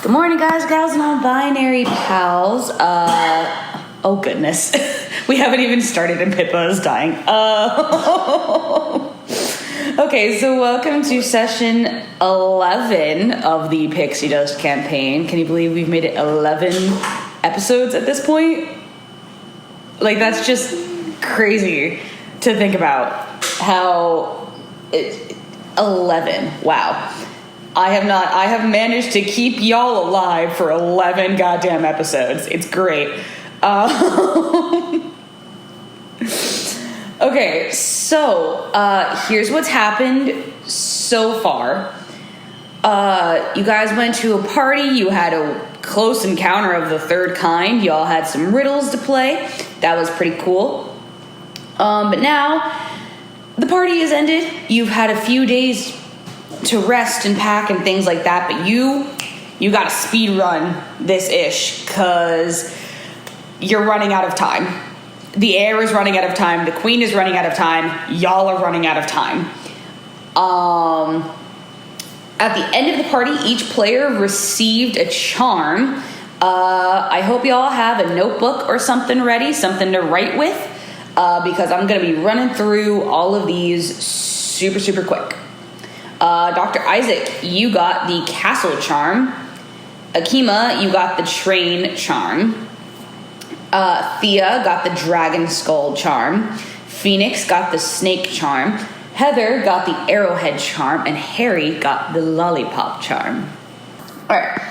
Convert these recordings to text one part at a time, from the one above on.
Good morning, guys, gals, and non-binary pals. Oh goodness. We haven't even started and Pippa is dying. Okay, so welcome to session 11 of the Pixie Dust Campaign. Can you believe we've made it 11 episodes at this point? Like, that's just crazy to think about. How... 11. Wow. I have managed to keep y'all alive for 11 goddamn episodes. It's great. Okay, so here's what's happened so far. You guys went to a party. You had a close encounter of the third kind. Y'all had some riddles to play. That was pretty cool. But now the party has ended. You've had a few days to rest and pack and things like that, but you gotta speed run this ish because you're running out of time. The air is running out of time. The queen is running out of time. Y'all are running out of time. At the end of the party, each player received a charm. I hope y'all have a notebook or something ready, something to write with, because I'm gonna be running through all of these super quick. Dr. Isaac, you got the castle charm. Akima, you got the train charm. Thea got the dragon skull charm. Phoenix got the snake charm. Heather got the arrowhead charm. And Harry got the lollipop charm. Alright,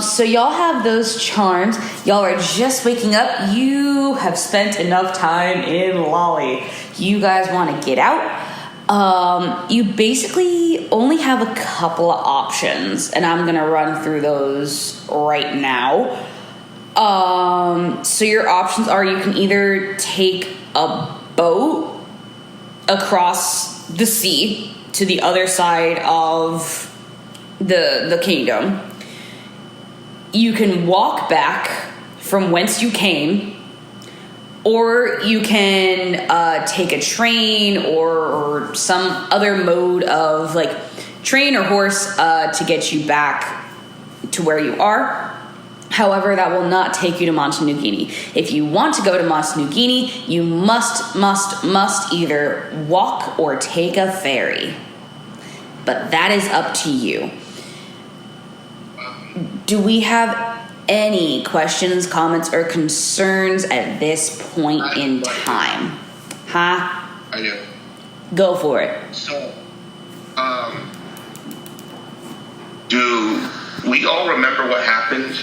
so y'all have those charms. Y'all are just waking up. You have spent enough time in Lolly. You guys want to get out. You basically only have a couple of options, and I'm gonna run through those right now. So your options are you can either take a boat across the sea to the other side of the kingdom. You can walk back from whence you came. Or you can take a train or some other mode of like train or horse to get you back to where you are. However, that will not take you to Montanugini. If you want to go to Montanugini, you must either walk or take a ferry. But that is up to you. Do we have any questions, comments, or concerns at this point in time? Huh? I do. Go for it. So, do we all remember what happened?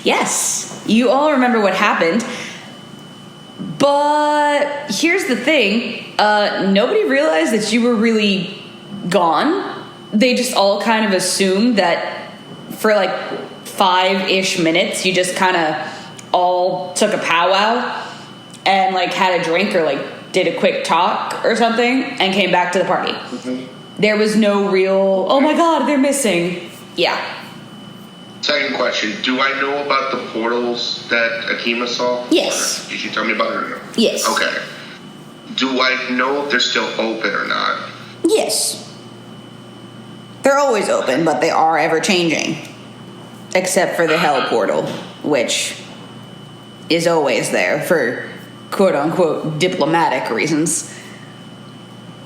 Yes, you all remember what happened. But here's the thing. Nobody realized that you were really gone. They just all kind of assumed that for like 5-ish minutes, you just kind of all took a powwow and like had a drink or like did a quick talk or something and came back to the party. Mm-hmm. There was no real, oh my god, they're missing. Yeah. Second question, do I know about the portals that Akima saw? Yes. Or did you tell me about it or no? Yes. Okay. Do I know if they're still open or not? Yes. They're always open, but they are ever changing. Except for the hell portal, which is always there for quote-unquote diplomatic reasons.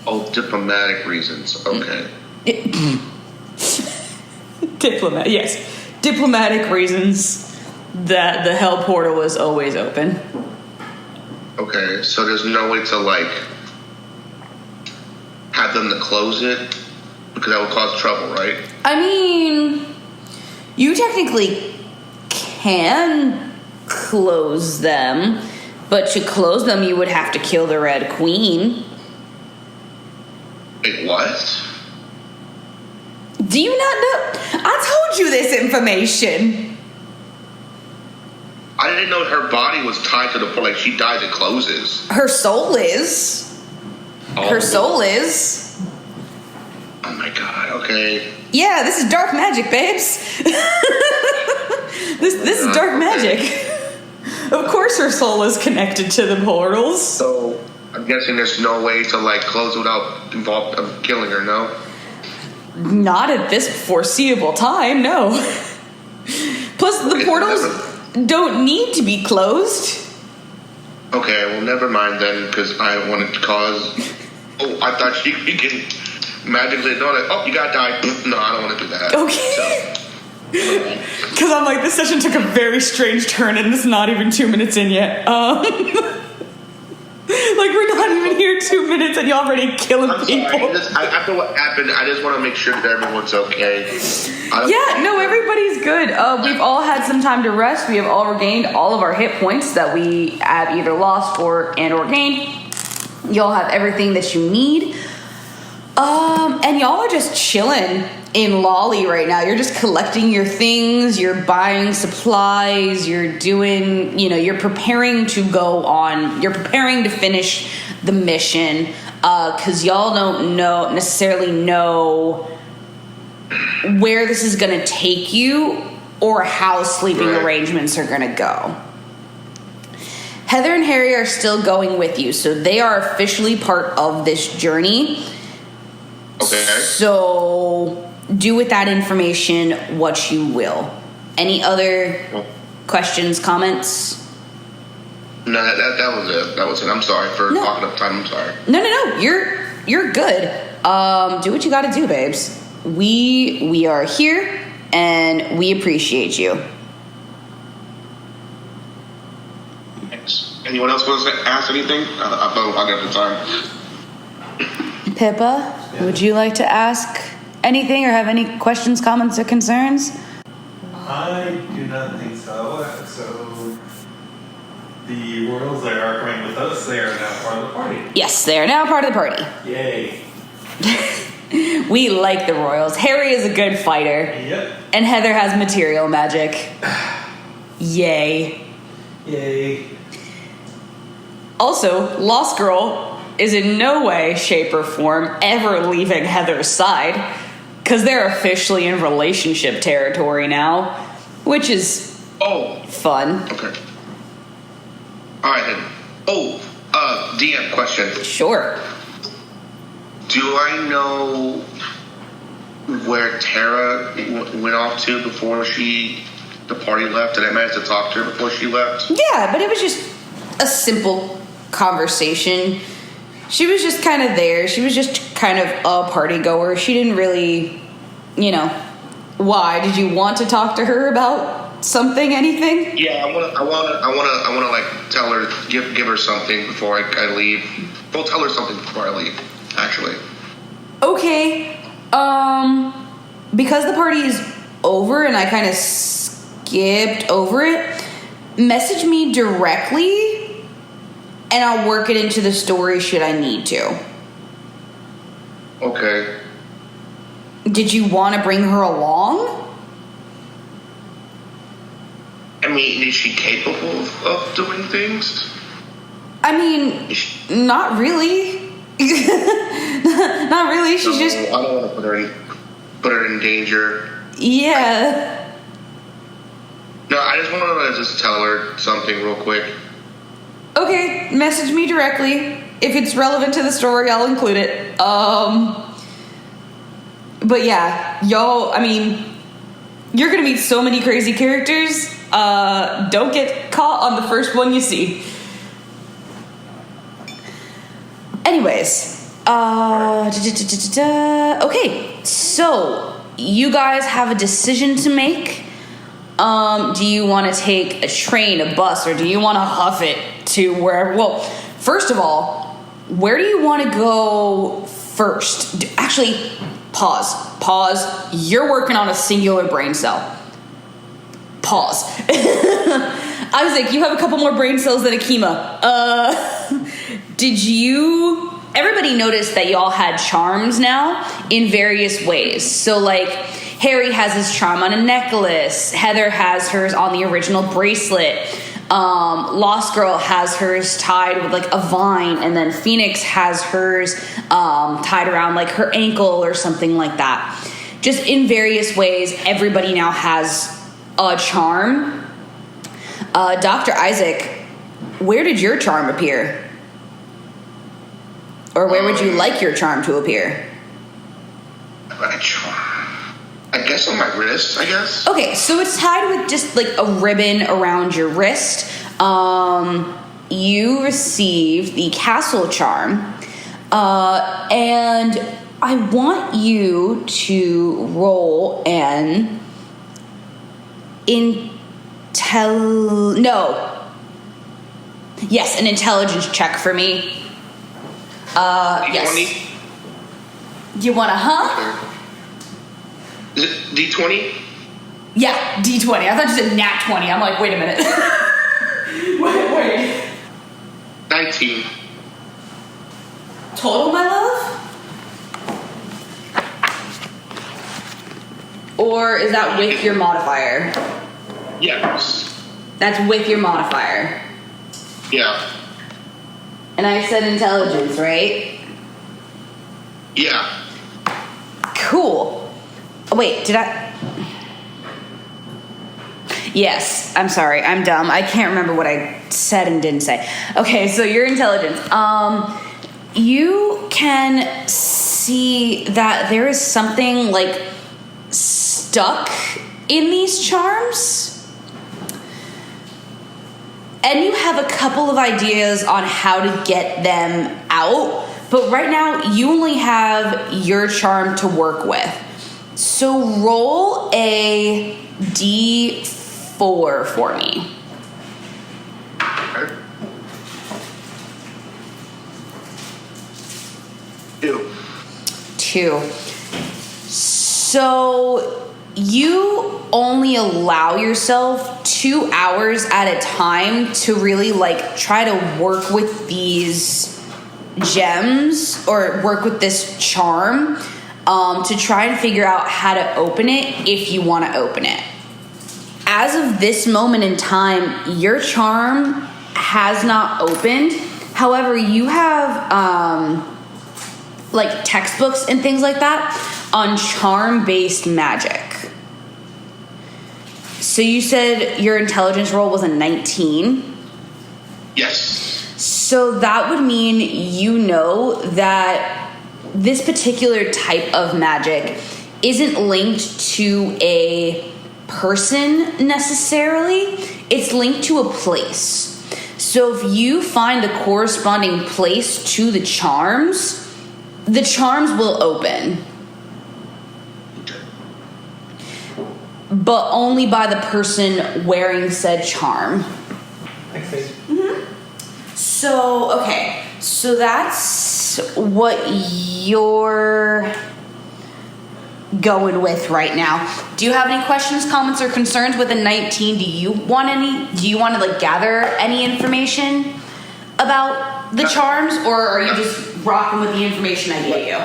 Oh, diplomatic reasons. Okay. Yes. Diplomatic reasons that the hell portal is always open. Okay, so there's no way to, like, have them to close it? Because that would cause trouble, right? I mean, you technically can close them, but to close them, you would have to kill the Red Queen. Wait, what? Do you not know? I told you this information. I didn't know her body was tied to the point, like, she dies, it closes. Her soul is. Oh. Her soul is. Oh my god, okay. Yeah, this is dark magic, babes. This is dark magic. Of course her soul is connected to the portals. So, I'm guessing there's no way to, like, close without killing her, no? Not at this foreseeable time, no. don't need to be closed. Okay, well, never mind then, because I don't want it to cause... Oh, I thought you can magically know that, oh, you gotta die. No, I don't want to do that. Okay. Because I'm like, this session took a very strange turn, and it's not even 2 minutes in yet. Like, we're not even here 2 minutes, and you're already killing people. Sorry, after what happened, I just want to make sure that everyone's okay. Everybody's good. We've all had some time to rest. We have all regained all of our hit points that we have either lost or gained. Y'all have everything that you need. And y'all are just chilling in Lolly right now. You're just collecting your things, you're buying supplies, you're doing, you're preparing to you're preparing to finish the mission, because y'all don't necessarily know where this is going to take you or how sleeping arrangements are going to go. Heather and Harry are still going with you, so they are officially part of this journey. Okay. So do with that information what you will. Any other questions, comments? No, that was it. That was it. I'm sorry for talking up time. I'm sorry. No. You're good. Do what you got to do, babes. We are here and we appreciate you. Thanks. Anyone else wants to ask anything? I thought I'll get the time. Pippa, would you like to ask anything or have any questions, comments, or concerns? I do not think so. So the royals that are coming with us, they are now part of the party. Yes, they are now part of the party. Yay. We like the royals. Harry is a good fighter. Yep. And Heather has material magic. Yay. Yay. Also, Lost Girl is in no way, shape, or form ever leaving Heather's side, because they're officially in relationship territory now, which is fun. Okay. All right then. DM question. Sure. Do I know where Tara went off to before the party left? Did I manage to talk to her before she left? Yeah, but it was just a simple conversation. She was just kind of there. She was just kind of a party goer. She didn't really, why? Did you want to talk to her about something, anything? Yeah, I want to like tell her, give her something before I leave. Well, tell her something before I leave, actually. Okay. Because the party is over and I kind of skipped over it, message me directly and I'll work it into the story should I need to. Okay. Did you want to bring her along? I mean, is she capable of doing things? I mean, not really. Not really. She's just... I don't want to put her in danger. Yeah. No, I just want to just tell her something real quick. Okay, message me directly. If it's relevant to the story, I'll include it. But yeah, y'all, I mean, you're gonna meet so many crazy characters. Don't get caught on the first one you see. Anyways, okay, so you guys have a decision to make. Do you want to take a train, a bus, or do you want to huff it to wherever? Well, first of all, where do you want to go first? Actually, pause. You're working on a singular brain cell. Pause. Isaac, you have a couple more brain cells than Akima. Everybody noticed that y'all had charms now in various ways. So, like, Harry has his charm on a necklace. Heather has hers on the original bracelet. Lost Girl has hers tied with, like, a vine. And then Phoenix has hers tied around, like, her ankle or something like that. Just in various ways, everybody now has a charm. Dr. Isaac, where did your charm appear? Or where would you like your charm to appear? My charm. I guess on my wrist, I guess. Okay, so it's tied with just like a ribbon around your wrist. You received the castle charm, and I want you to roll an an intelligence check for me. Yes. You want a Is it D20? Yeah, D20. I thought you said nat 20. I'm like, wait a minute. wait. 19. Total, my love? Or is that with your modifier? Yes. That's with your modifier. Yeah. And I said intelligence, right? Yeah. Cool. Oh, wait, did I? Yes, I'm sorry. I'm dumb. I can't remember what I said and didn't say. Okay, so your intelligence. You can see that there is something like stuck in these charms. And you have a couple of ideas on how to get them out. But right now, you only have your charm to work with. So roll a D4 for me. Okay. 2. So you only allow yourself 2 hours at a time to really like try to work with these gems or work with this charm to try and figure out how to open it if you want to open it. As of this moment in time, your charm has not opened. However, you have like textbooks and things like that on charm-based magic. So you said your intelligence roll was a 19. Yes. So that would mean you know that this particular type of magic isn't linked to a person necessarily. It's linked to a place. So if you find the corresponding place to the charms will open. But only by the person wearing said charm. Thanks, Paige. So, okay. So that's what you're going with right now. Do you have any questions, comments, or concerns with a 19? Do you want to like gather any information about the charms, or are you just rocking with the information I gave you?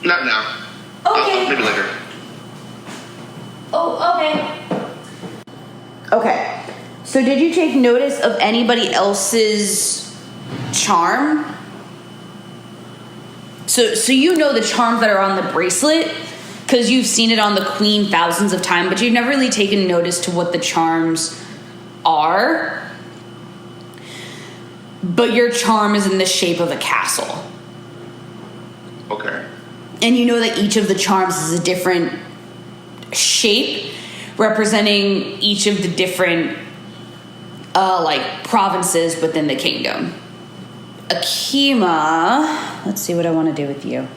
Not now. Okay. Maybe later. Oh, okay. Okay. So did you take notice of anybody else's charm? So you know the charms that are on the bracelet because you've seen it on the queen thousands of times, but you've never really taken notice to what the charms are. But your charm is in the shape of a castle. Okay. And you know that each of the charms is a different shape representing each of the different like provinces within the kingdom. Akima, let's see what I want to do with you.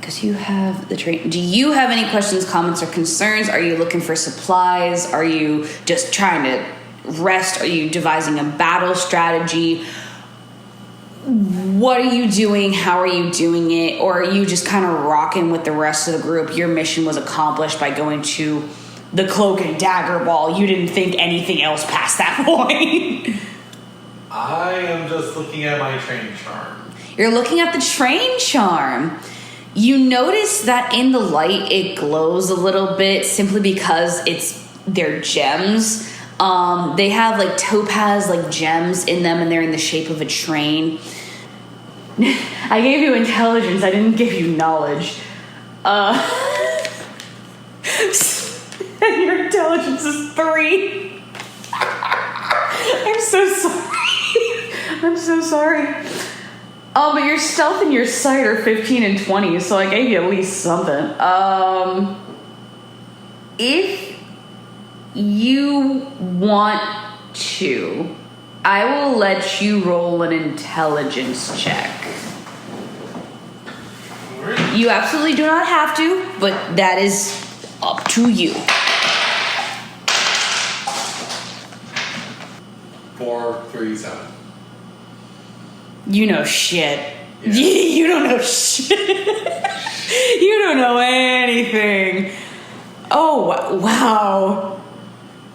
Because you have the train. Do you have any questions, comments, or concerns? Are you looking for supplies? Are you just trying to rest? Are you devising a battle strategy? What are you doing? How are you doing it? Or are you just kind of rocking with the rest of the group? Your mission was accomplished by going to the Cloak and Dagger Ball. You didn't think anything else past that point. I am just looking at my train charm. You're looking at the train charm. You notice that in the light it glows a little bit simply because they're gems. They have like topaz like gems in them and they're in the shape of a train. I gave you intelligence, I didn't give you knowledge. And your intelligence is 3. I'm so sorry. I'm so sorry. Oh, but your stealth and your sight are 15 and 20, so I gave you at least something. If you want to, I will let you roll an intelligence check. You absolutely do not have to, but that is up to you. 4, 3, 7. You know shit. Yeah. You don't know shit. You don't know anything. Oh, wow.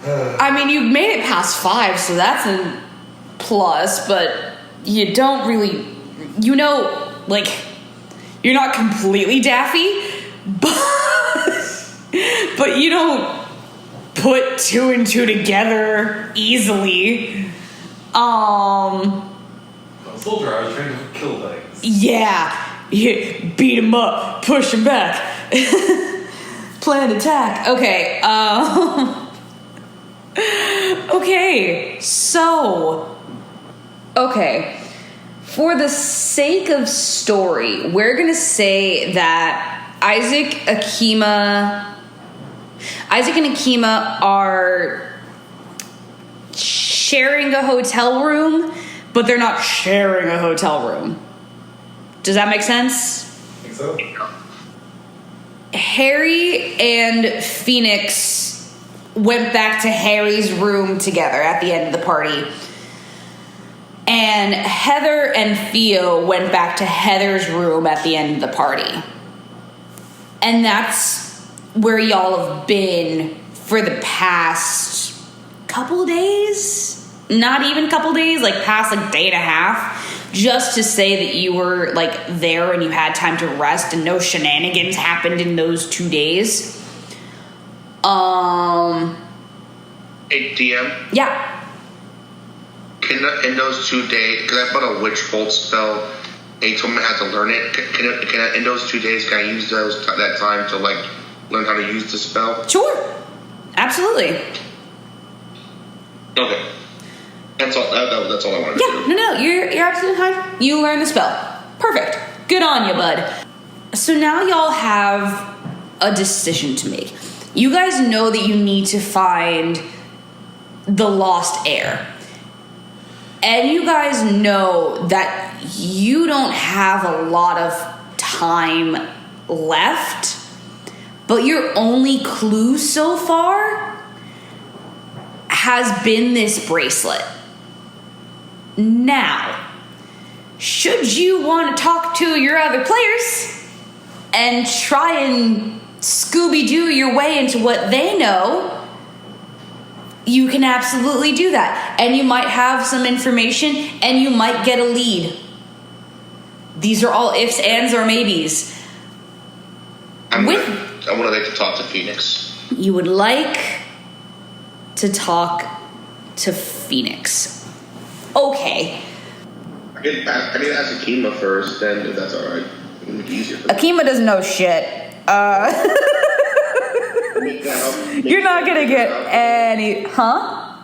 I mean, you made it past 5, so that's a plus, but you don't really, you know, like, you're not completely daffy, but you don't put 2 and 2 together easily. Soldier, I was trying to kill things. Yeah, you beat him up, push him back, planned attack. Okay, okay, so, okay, for the sake of story, we're gonna say that Isaac and Akima are sharing a hotel room, but they're not sharing a hotel room. Does that make sense? I think so. Harry and Phoenix went back to Harry's room together at the end of the party. And Heather and Theo went back to Heather's room at the end of the party. And that's where y'all have been for the past couple days. Not even couple days, like past like day and a half, just to say that you were like there and you had time to rest and no shenanigans happened in those 2 days. Hey, DM? Yeah. Can in those 2 days, because I bought a witch bolt spell, and he told me I had to learn it. Can I, in those 2 days, can I use that time to like learn how to use the spell? Sure. Absolutely. Okay. That's all. That's all I wanted to do. No, you're absolutely fine. You learn the spell. Perfect. Good on you, bud. So now y'all have a decision to make. You guys know that you need to find the lost heir. And you guys know that you don't have a lot of time left, but your only clue so far has been this bracelet. Now, should you want to talk to your other players and try and Scooby-Doo your way into what they know, you can absolutely do that. And you might have some information and you might get a lead. These are all ifs, ands, or maybes. I would like to talk to Phoenix. You would like to talk to Phoenix. Okay. I need to ask Akima first, then if that's alright. It'll make it easier for me. Akima doesn't know shit. You're not gonna get any... Huh?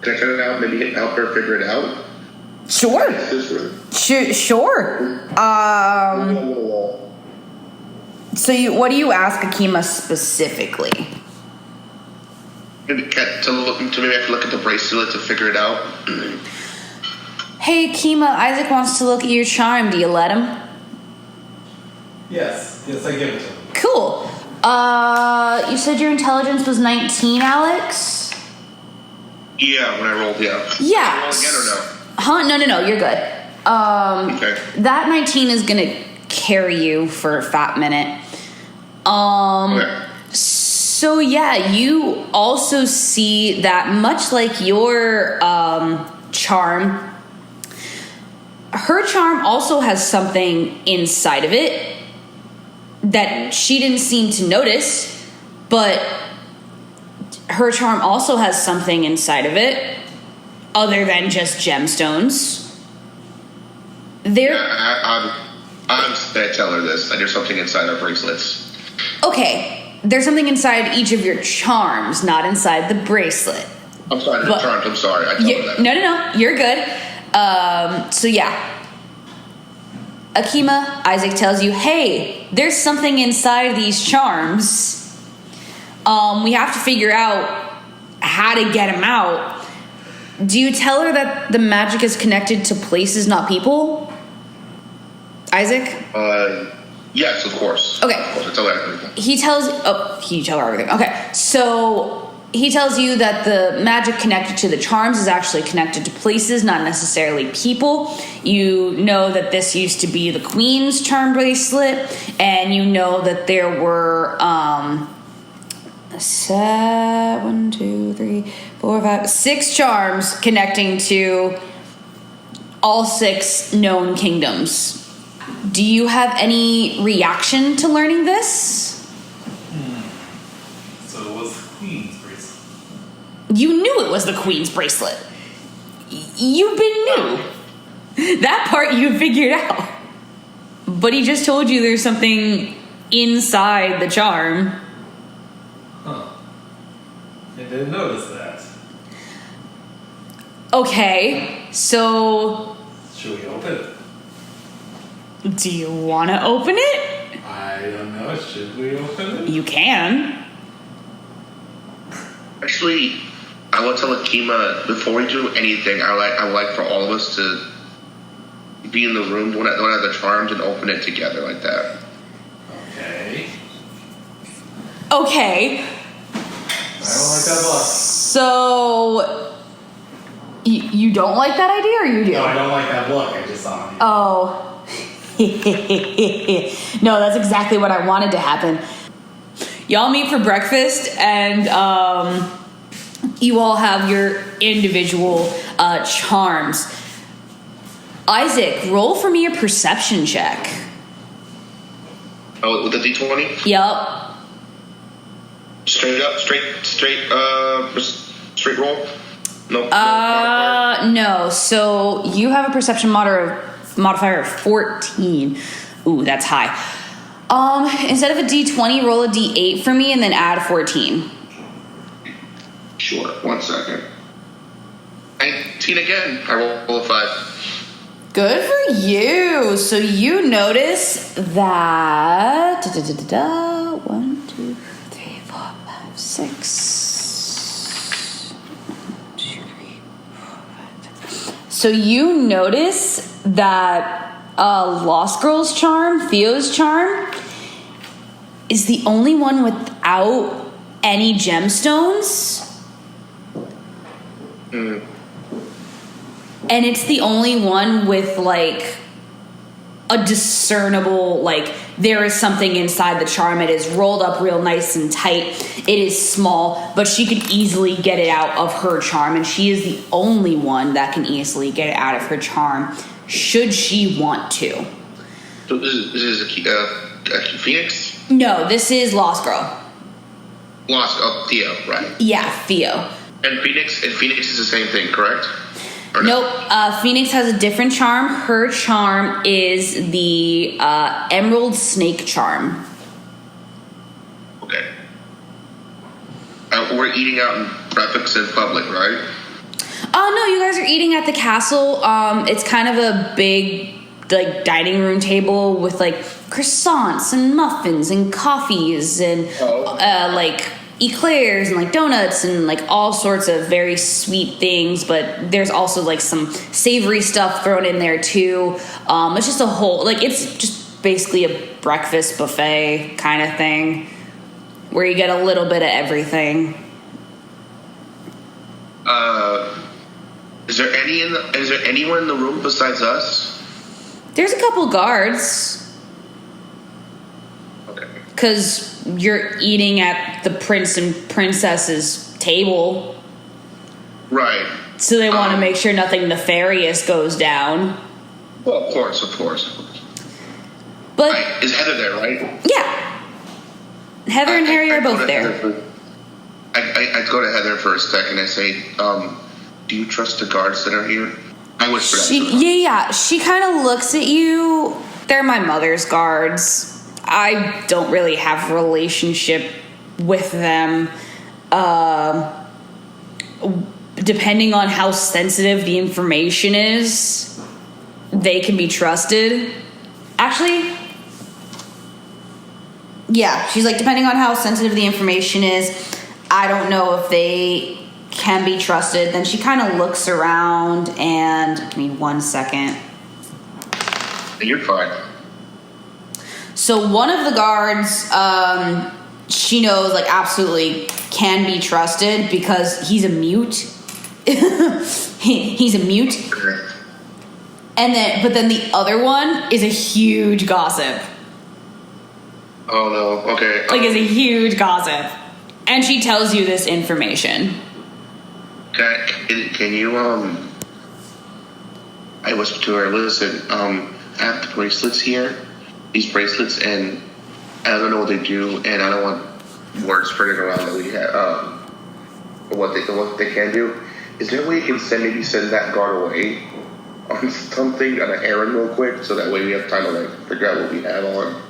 Can I try it out? Maybe help her figure it out? Sure. Sure. So what do you ask Akima specifically? Maybe I have to look at the bracelet to figure it out. Hey, Akima, Isaac wants to look at your charm. Do you let him? Yes, I give it to him. Cool. You said your intelligence was 19, Alex? Yeah, when I rolled, yeah. Yeah. Roll again or no? Huh? No, you're good. Okay. That 19 is gonna carry you for a fat minute. Okay. So yeah, you also see that much like your charm, her charm also has something inside of it that she didn't seem to notice, but her charm also has something inside of it other than just gemstones. I'm gonna tell her this. That there's something inside our bracelets. Okay. There's something inside each of your charms, not inside the bracelet. I'm sorry, the charms. I'm sorry. I told her that. No. You're good. So yeah. Akima, Isaac tells you, hey, there's something inside these charms. We have to figure out how to get them out. Do you tell her that the magic is connected to places, not people? Isaac? Yes, of course. Okay. Of course, I tell her everything. You tell her everything. Okay. So he tells you that the magic connected to the charms is actually connected to places, not necessarily people. You know that this used to be the Queen's charm bracelet, and you know that there were 6 charms connecting to all 6 known kingdoms. Do you have any reaction to learning this? So it was the Queen's bracelet. You knew it was the Queen's bracelet. You've been new. That part you figured out. But he just told you there's something inside the charm. Huh. I didn't notice that. Okay, so Should we open it? do you want to open it? I don't know. Should we open it? You can. Actually, I will tell Akima, before we do anything, I would like for all of us to be in the room, don't have the charms, and open it together like that. Okay. Okay. I don't like that look. So you don't like that idea, or you do? No, I don't like that look. I just saw it. Oh. No, that's exactly what I wanted to happen. Y'all meet for breakfast, and you all have your individual charms. Isaac, roll for me a perception check. Oh, with the D20? Yup. Straight roll? Nope. No. So you have a perception modifier of 14. Ooh, that's high. Instead of a D20, roll a D8 for me and then add 14. Sure, 1 second. 19 again. I roll a 5. Good for you. So you notice that 1, 2, 3, 4, 5, 6. 1, 2, 3, 4, 5, 6. So you notice that Lost Girl's charm, Theo's charm, is the only one without any gemstones. And it's the only one with, like, a discernible, like, there is something inside the charm. It is rolled up real nice and tight. It is small, but she could easily get it out of her charm. And she is the only one that can easily get it out of her charm, should she want to. So this is a Phoenix? No, this is Lost Girl. Theo, right. Yeah, Theo. And Phoenix is the same thing, correct? Or no? Nope. Phoenix has a different charm. Her charm is the Emerald Snake charm. Okay. We're eating out in breakfast in public, right? Oh, no, you guys are eating at the castle. It's kind of a big, like, dining room table with, like, croissants and muffins and coffees and, like, eclairs and, like, donuts and, like, all sorts of very sweet things. But there's also, like, some savory stuff thrown in there, too. It's just a whole, like, it's just basically a breakfast buffet kind of thing where you get a little bit of everything. Is there anyone in the room besides us? There's a couple guards. Okay. Because you're eating at the prince and princess's table. Right. So they want to make sure nothing nefarious goes down. Well, of course. But Right. Is Heather there, right? yeah. Heather and Harry are both there. I go to Heather for a second and say, do you trust the guards that are here? I whisper that to her. Yeah. She kind of looks at you. They're my mother's guards. I don't really have a relationship with them. Depending on how sensitive the information is, they can be trusted. Actually, yeah, she's like, depending on how sensitive the information is, I don't know if they can be trusted. Then she kind of looks around and, give me 1 second. You're fine. So one of the guards, she knows, like, absolutely can be trusted because he's a mute. He's a mute. But then the other one is a huge gossip. Oh no, okay. Like, is a huge gossip. And she tells you this information. Can you, I whispered to her, listen, I have the bracelets here, these bracelets, and I don't know what they do, and I don't want words spreading around that we have, what they can do. Is there a way you can send that guard away on something, on an errand real quick, so that way we have time to, like, figure out what we have on?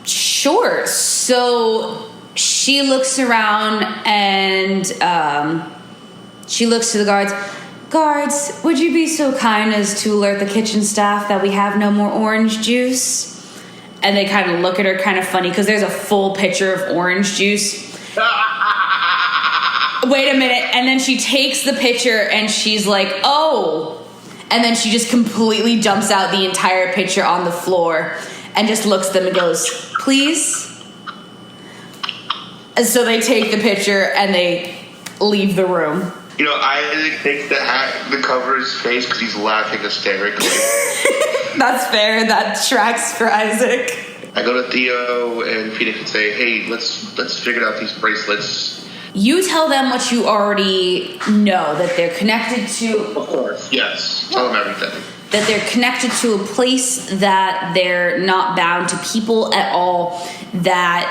Sure. So she looks around and she looks to the guards. Guards, would you be so kind as to alert the kitchen staff that we have no more orange juice? And they kind of look at her kind of funny because there's a full pitcher of orange juice. Wait a minute. And then she takes the pitcher and she's like, oh. And then she just completely dumps out the entire pitcher on the floor and just looks at them and goes, please? And so they take the pitcher and they leave the room. You know, I think the hat to cover his face because he's laughing hysterically. That's fair. That tracks for Isaac. I go to Theo and Phoenix and say, hey, let's figure out these bracelets. You tell them what you already know, that they're connected to... Of course, yes. Tell them everything. That they're connected to a place, that they're not bound to people at all, that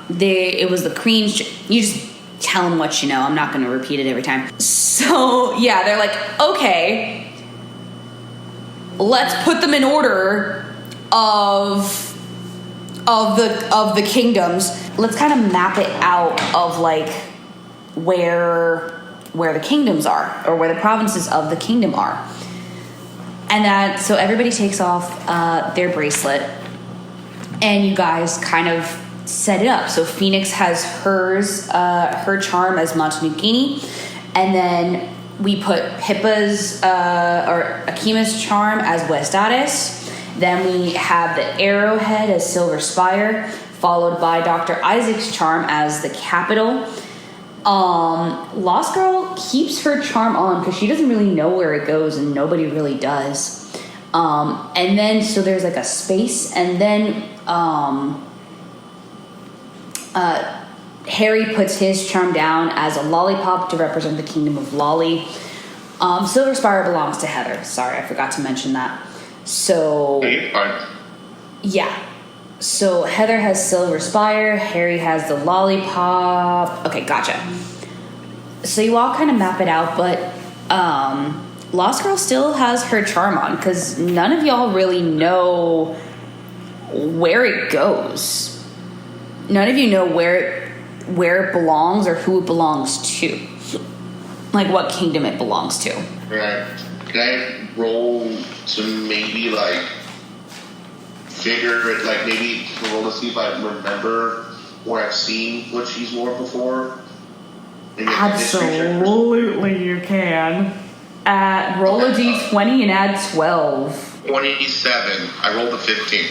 it was the Queen... You just tell them what you know. I'm not going to repeat it every time. So, yeah, they're like, okay, let's put them in order of the kingdoms. Let's kind of map it out of, like, where the kingdoms are, or where the provinces of the kingdom are. And so everybody takes off their bracelet, and you guys kind of set it up. So Phoenix has her charm as Montanugini, and then we put Pippa's or Akima's charm as Westatis. Then we have the arrowhead as Silver Spyre, followed by Dr. Isaac's charm as the capital. Lost Girl keeps her charm on because she doesn't really know where it goes, and nobody really does. And then, so there's like a space, and then Harry puts his charm down as a lollipop to represent the kingdom of Lolly. Silver Spyre belongs to Heather. Sorry, I forgot to mention that. So, yeah. So Heather has Silver Spyre, Harry has the lollipop. Okay, gotcha. So you all kind of map it out, but Lost Girl still has her charm on because none of y'all really know where it goes. None of you know where it belongs or who it belongs to. Like what kingdom it belongs to. Right. Can I roll to maybe like figure it, like maybe roll to see if I remember or I've seen what she's worn before? Absolutely, you can. Roll a d20 and add 12. 27. I rolled a 15.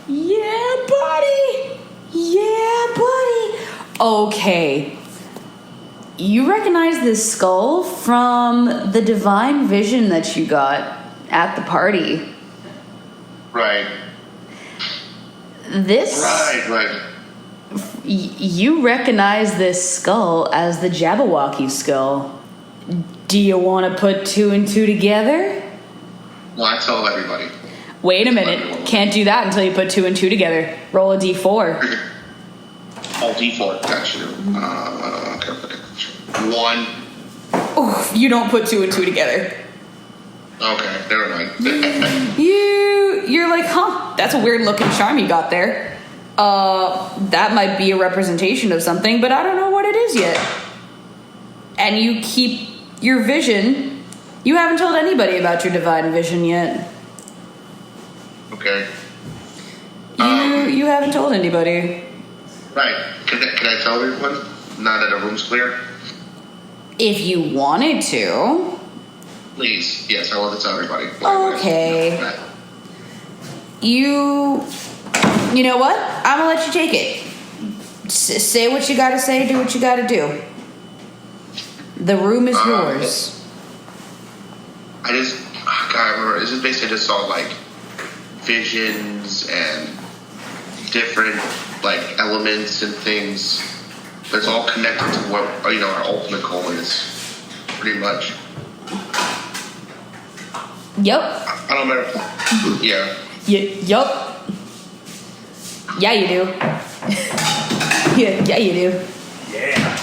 Yeah, buddy. Yeah, buddy. Okay. You recognize this skull from the divine vision that you got at the party. Right. Right. You recognize this skull as the Jabberwocky skull. Do you want to put 2 and 2 together? Well, I tell everybody. Wait a minute. Can't do that until you put 2 and 2 together. Roll a d4. Oh, d4. Gotcha. 1. Oof, you don't put 2 and 2 together. Okay, never mind. You're like, huh, that's a weird looking charm you got there. That might be a representation of something, but I don't know what it is yet. And you keep your vision You haven't told anybody about your divine vision yet. Okay. You haven't told anybody. Right. Can I tell everyone now that the room's clear? If you wanted to. Please. Yes, I want to tell everybody. Okay. You know what? I'm gonna let you take it. Say what you gotta say, do what you gotta do. The room is yours. I can't remember. This is basically just all like visions and different like elements and things. But it's all connected to what our ultimate goal is, pretty much. Yep. I don't remember. Yeah. Yup. Yeah, you do. yeah, you do. Yeah.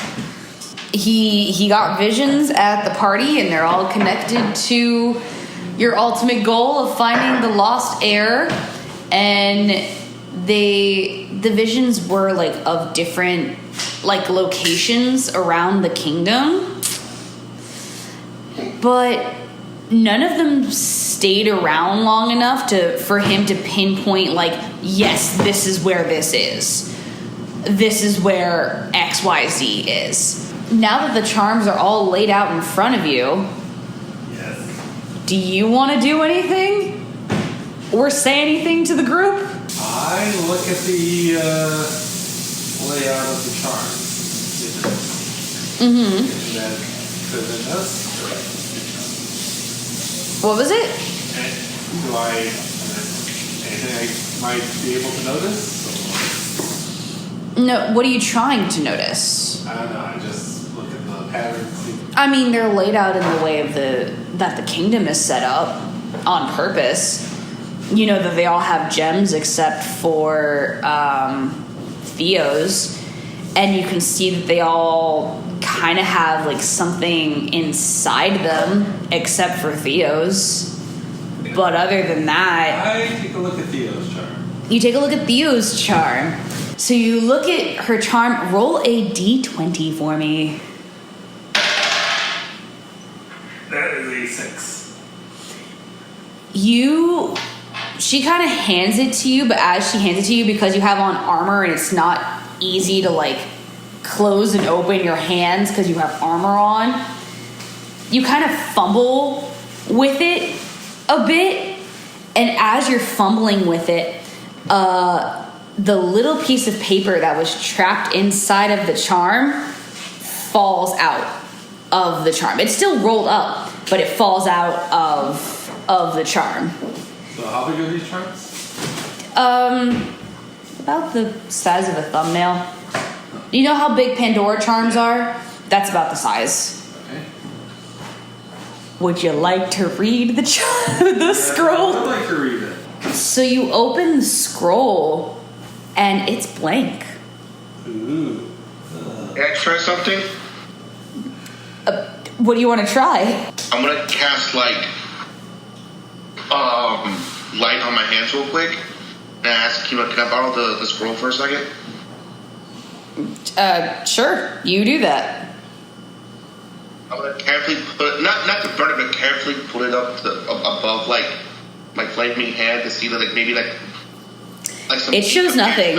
He got visions at the party, and they're all connected to your ultimate goal of finding the lost heir. And the visions were like of different like locations around the kingdom, but none of them stayed around long enough for him to pinpoint like, yes, this is where this is. This is where XYZ is. Now that the charms are all laid out in front of you, Yes. do you want to do anything? Or say anything to the group? I look at the layout of the charms. Mm-hmm. And then within us. What was it? And do I anything I might be able to notice? No, what are you trying to notice? I don't know. I just look at the patterns. I mean, they're laid out in the way of that the kingdom is set up on purpose. You know that they all have gems except for Theo's, and you can see that they all kind of have like something inside them except for Theo's. But other than that, I take a look at Theo's charm. you take a look at Theo's charm. So you look at her charm. Roll a d20 for me. That is a 6. She kind of hands it to you, but as she hands it to you, because you have on armor and it's not easy to like close and open your hands because you have armor on, you kind of fumble with it a bit. And as you're fumbling with it, the little piece of paper that was trapped inside of the charm falls out of the charm. It's still rolled up, but it falls out of the charm. So how big are these charms? About the size of a thumbnail. You know how big Pandora charms are? That's about the size. Okay. Would you like to read the scroll? I'd like to read it. So you open the scroll, and it's blank. Ooh. Can I try something? What do you want to try? I'm gonna cast light on my hands real quick. And ask, can I borrow the scroll for a second? Sure. You do that. I'm gonna carefully put not to burn it, but carefully put it up above like my flaming hand to see that maybe some. It shows nothing.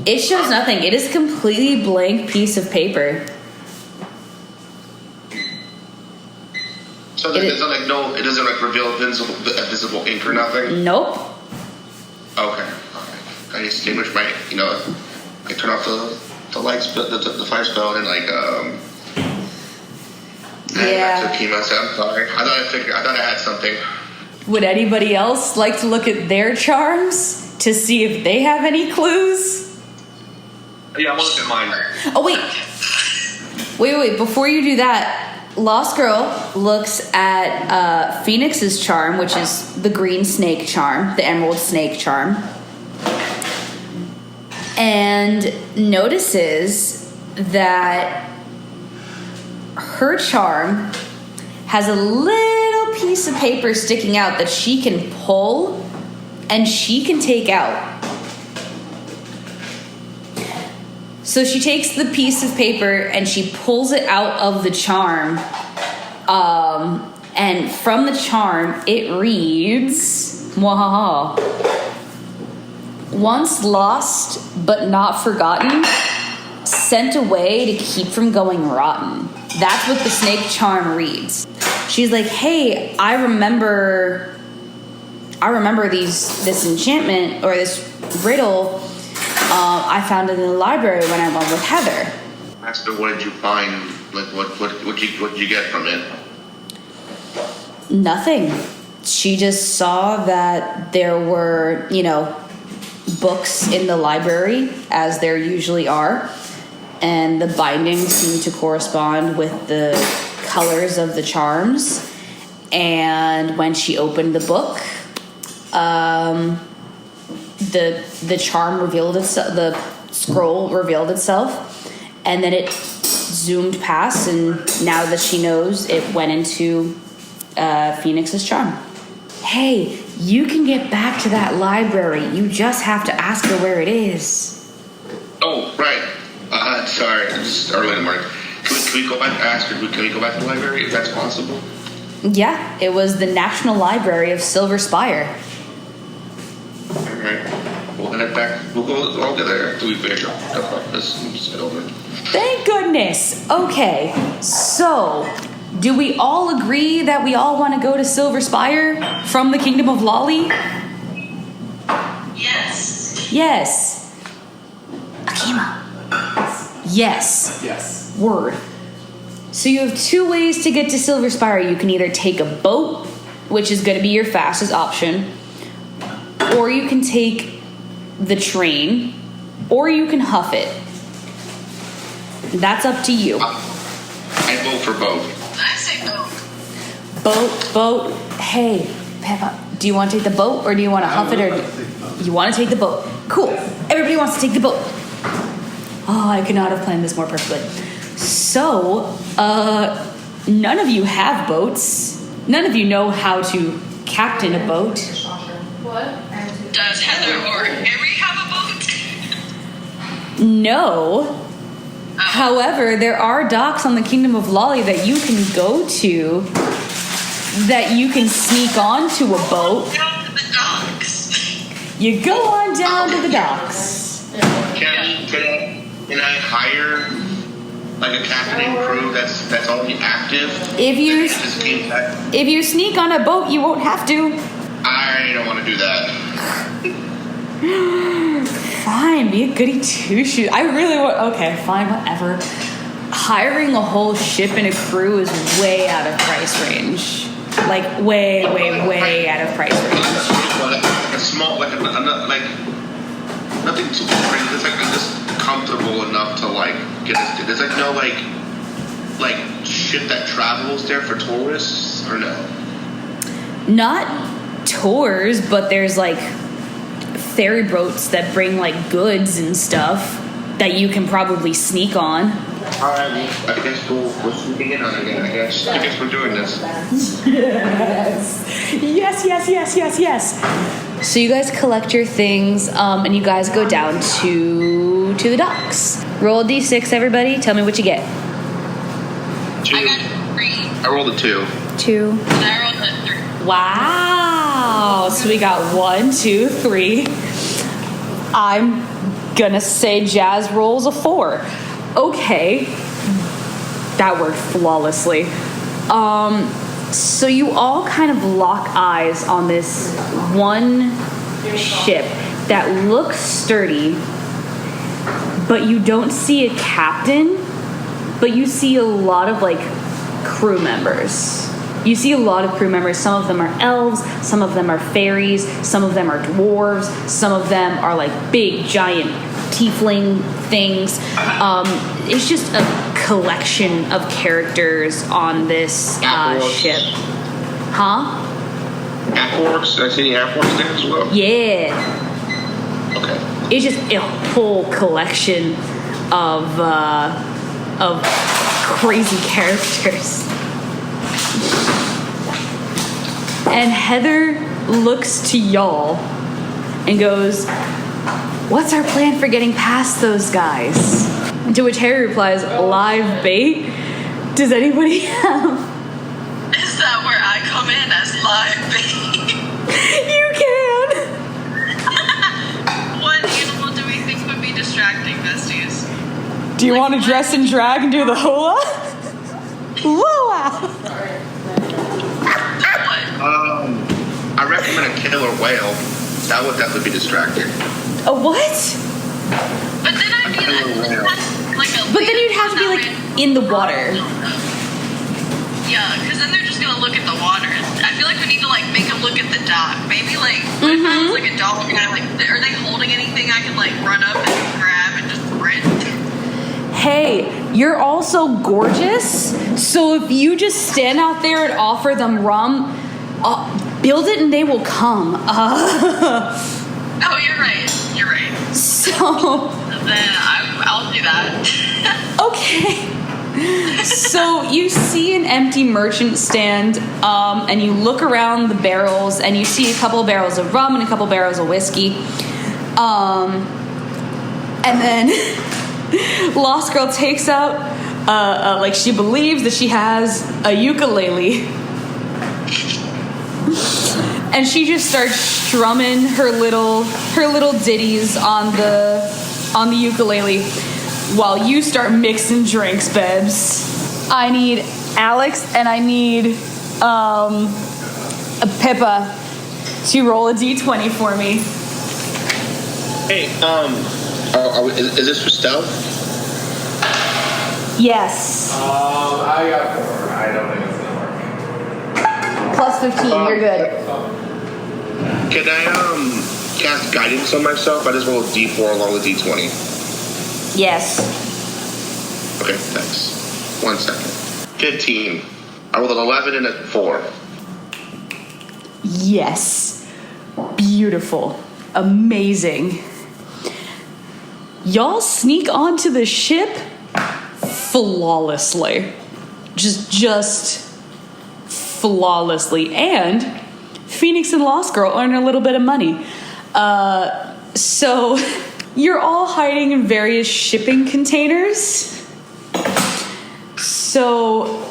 It shows nothing. It is a completely blank piece of paper. So it doesn't reveal visible ink or nothing. Nope. Okay. I extinguish my I turn off the lights, the fire spell, and Yeah. I said, I'm sorry. I thought I had something. Would anybody else like to look at their charms to see if they have any clues? Yeah, I'm gonna look at mine. Oh, wait. Before you do that, Lost Girl looks at Phoenix's charm, which is the green snake charm, the emerald snake charm, and notices that her charm has a little piece of paper sticking out that she can pull and she can take out. So she takes the piece of paper and she pulls it out of the charm, And from the charm, it reads, Mwahaha. Once lost, but not forgotten, sent away to keep from going rotten. That's what the snake charm reads. She's like, hey, I remember this enchantment or this riddle I found it in the library when I went with Heather. Master, what did you find? Like, what did you get from it? Nothing. She just saw that there were, books in the library, as there usually are, and the bindings seemed to correspond with the colors of the charms. And when she opened the book, the charm revealed itself, the scroll revealed itself, and then it zoomed past, and now that she knows, it went into Phoenix's charm. Hey, you can get back to that library. You just have to ask her where it is. Oh, right. Sorry, it's early in the morning. Can we go back and ask her? Can we go back to the library if that's possible? Yeah, it was the National Library of Silver Spyre. Alright. We'll head back. We'll go all together after we finish up this and just head over. Thank goodness. Okay, so do we all agree that we all want to go to Silver Spyre from the Kingdom of Lolly? Yes. Yes. Akima. Yes. Yes. Word. So you have two ways to get to Silver Spyre. You can either take a boat, which is going to be your fastest option, or you can take the train, or you can huff it. That's up to you. I vote for both. I say boat. Boat. Hey, Peppa, do you want to take the boat, or do you want to huff it, or you want to take the boat? Cool. Everybody wants to take the boat. Oh, I could not have planned this more perfectly. So, none of you have boats. None of you know how to captain a boat. Does Heather or Harry have a boat? No. However, there are docks on the Kingdom of Lolly that you can go to, that you can sneak onto a boat. Down to the docks. You go on down to the docks. Can I hire like a captain and crew that's already active? If you sneak on a boat, you won't have to. I don't want to do that. Fine, be a goody two shoes. I really want. Okay, fine, whatever. Hiring a whole ship and a crew is way out of price range. Like way out of price range. Like a small, like nothing too crazy. It's like just comfortable enough to like get us. There's like no like ship that travels there for tourists or no. Not tours, but there's like ferry boats that bring like goods and stuff that you can probably sneak on. All right, well, I guess we're sneaking in on it again. I guess we're doing this. Yes. So you guys collect your things, and you guys go down to the docks. Roll a d6, everybody. Tell me what you get. 2. I got 3. I rolled a 2. 2. And I rolled a 3. Wow. So we got 1, 2, 3. I'm gonna say Jazz rolls a 4. Okay. That worked flawlessly. So you all kind of lock eyes on this one ship that looks sturdy, but you don't see a captain, but you see a lot of like crew members. You see a lot of crew members. Some of them are elves, some of them are fairies, some of them are dwarves, some of them are like big giant tiefling things. It's just a collection of characters on this ship. Huh? Half-orcs? Did I see any half-orcs there as well? Yeah. Okay. It's just a whole collection of crazy characters. And Heather looks to y'all and goes, "What's our plan for getting past those guys?" To which Harry replies, "Live bait. Does anybody have..." Is that where I alive, babe. You can. What animal do we think would be distracting, besties? Do you want to dress in drag and do the hula? Hula. What? I recommend a killer whale. That would definitely be distracting. A what? But then I'd be like a. But then you'd have to be like in the water. Yeah, because then they're just gonna look at the water. I feel like we need to like make them look at the dock. Maybe like what if I was like a dolphin guy? Like, are they holding anything I can like run up and grab and just sprint? Hey, you're also gorgeous. So if you just stand out there and offer them rum, build it and they will come. Oh, you're right. You're right. So Then I'll do that. okay. So you see an empty merchant stand, and you look around the barrels, and you see a couple of barrels of rum and a couple of barrels of whiskey. And then Lost Girl takes out, like she believes that she has a ukulele. And she just starts strumming her little ditties on the ukulele while you start mixing drinks, Bebs. I need Alex and I need a Pippa to roll a d20 for me. Hey, is this for stealth? Yes. I got 4. I don't think it's gonna work. Plus 15, you're good. Can I cast guidance on myself? I just roll a d4 along with d20. Yes. Okay, thanks. 1 second. 15. I rolled an 11 and a 4. Yes. Beautiful. Amazing. Y'all sneak onto the ship flawlessly. Just flawlessly. And Phoenix and Lost Girl earn a little bit of money. So you're all hiding in various shipping containers. So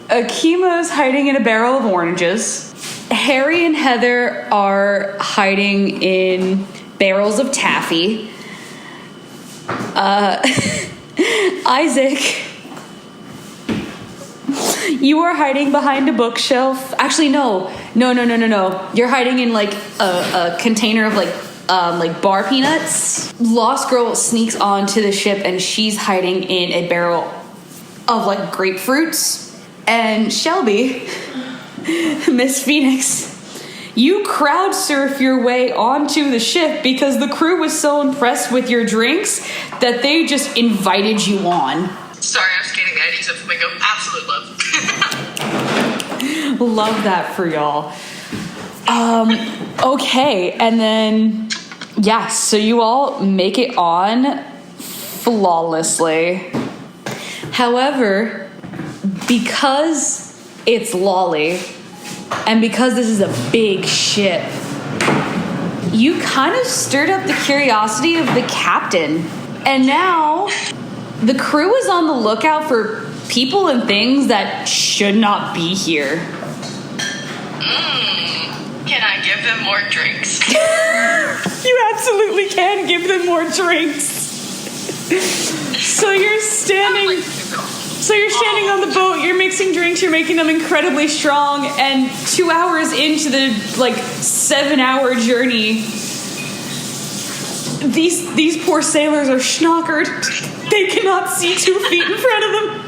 Akima is hiding in a barrel of oranges. Harry and Heather are hiding in barrels of taffy. Isaac, you are hiding behind a bookshelf. Actually, no. You're hiding in like a container of like bar peanuts. Lost Girl sneaks onto the ship and she's hiding in a barrel of like grapefruits. And Shelby, Miss Phoenix, you crowd surf your way onto the ship because the crew was so impressed with your drinks that they just invited you on. Sorry, I'm skating the eddies of Flamingo. Absolute love. Love that for y'all. Okay, and then so you all make it on flawlessly. However, because it's Lolly and because this is a big ship, you kind of stirred up the curiosity of the captain. And now the crew is on the lookout for people and things that should not be here. Can I give them more drinks? You absolutely can give them more drinks. So you're standing on the boat, you're mixing drinks, you're making them incredibly strong, and 2 hours into the 7-hour journey, these poor sailors are schnockered. They cannot see 2 feet in front of them.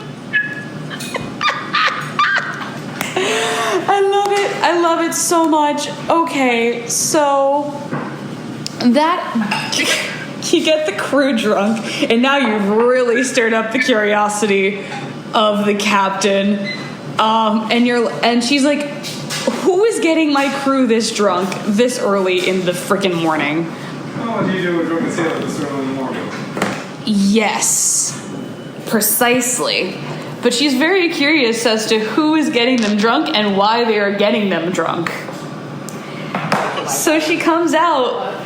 I love it so much. Okay, so that you get the crew drunk, and now you've really stirred up the curiosity of the captain. And she's like, who is getting my crew this drunk this early in the freaking morning? What do you do with drunken sailor this early in the morning? Yes, precisely. But she's very curious as to who is getting them drunk and why they are getting them drunk. So she comes out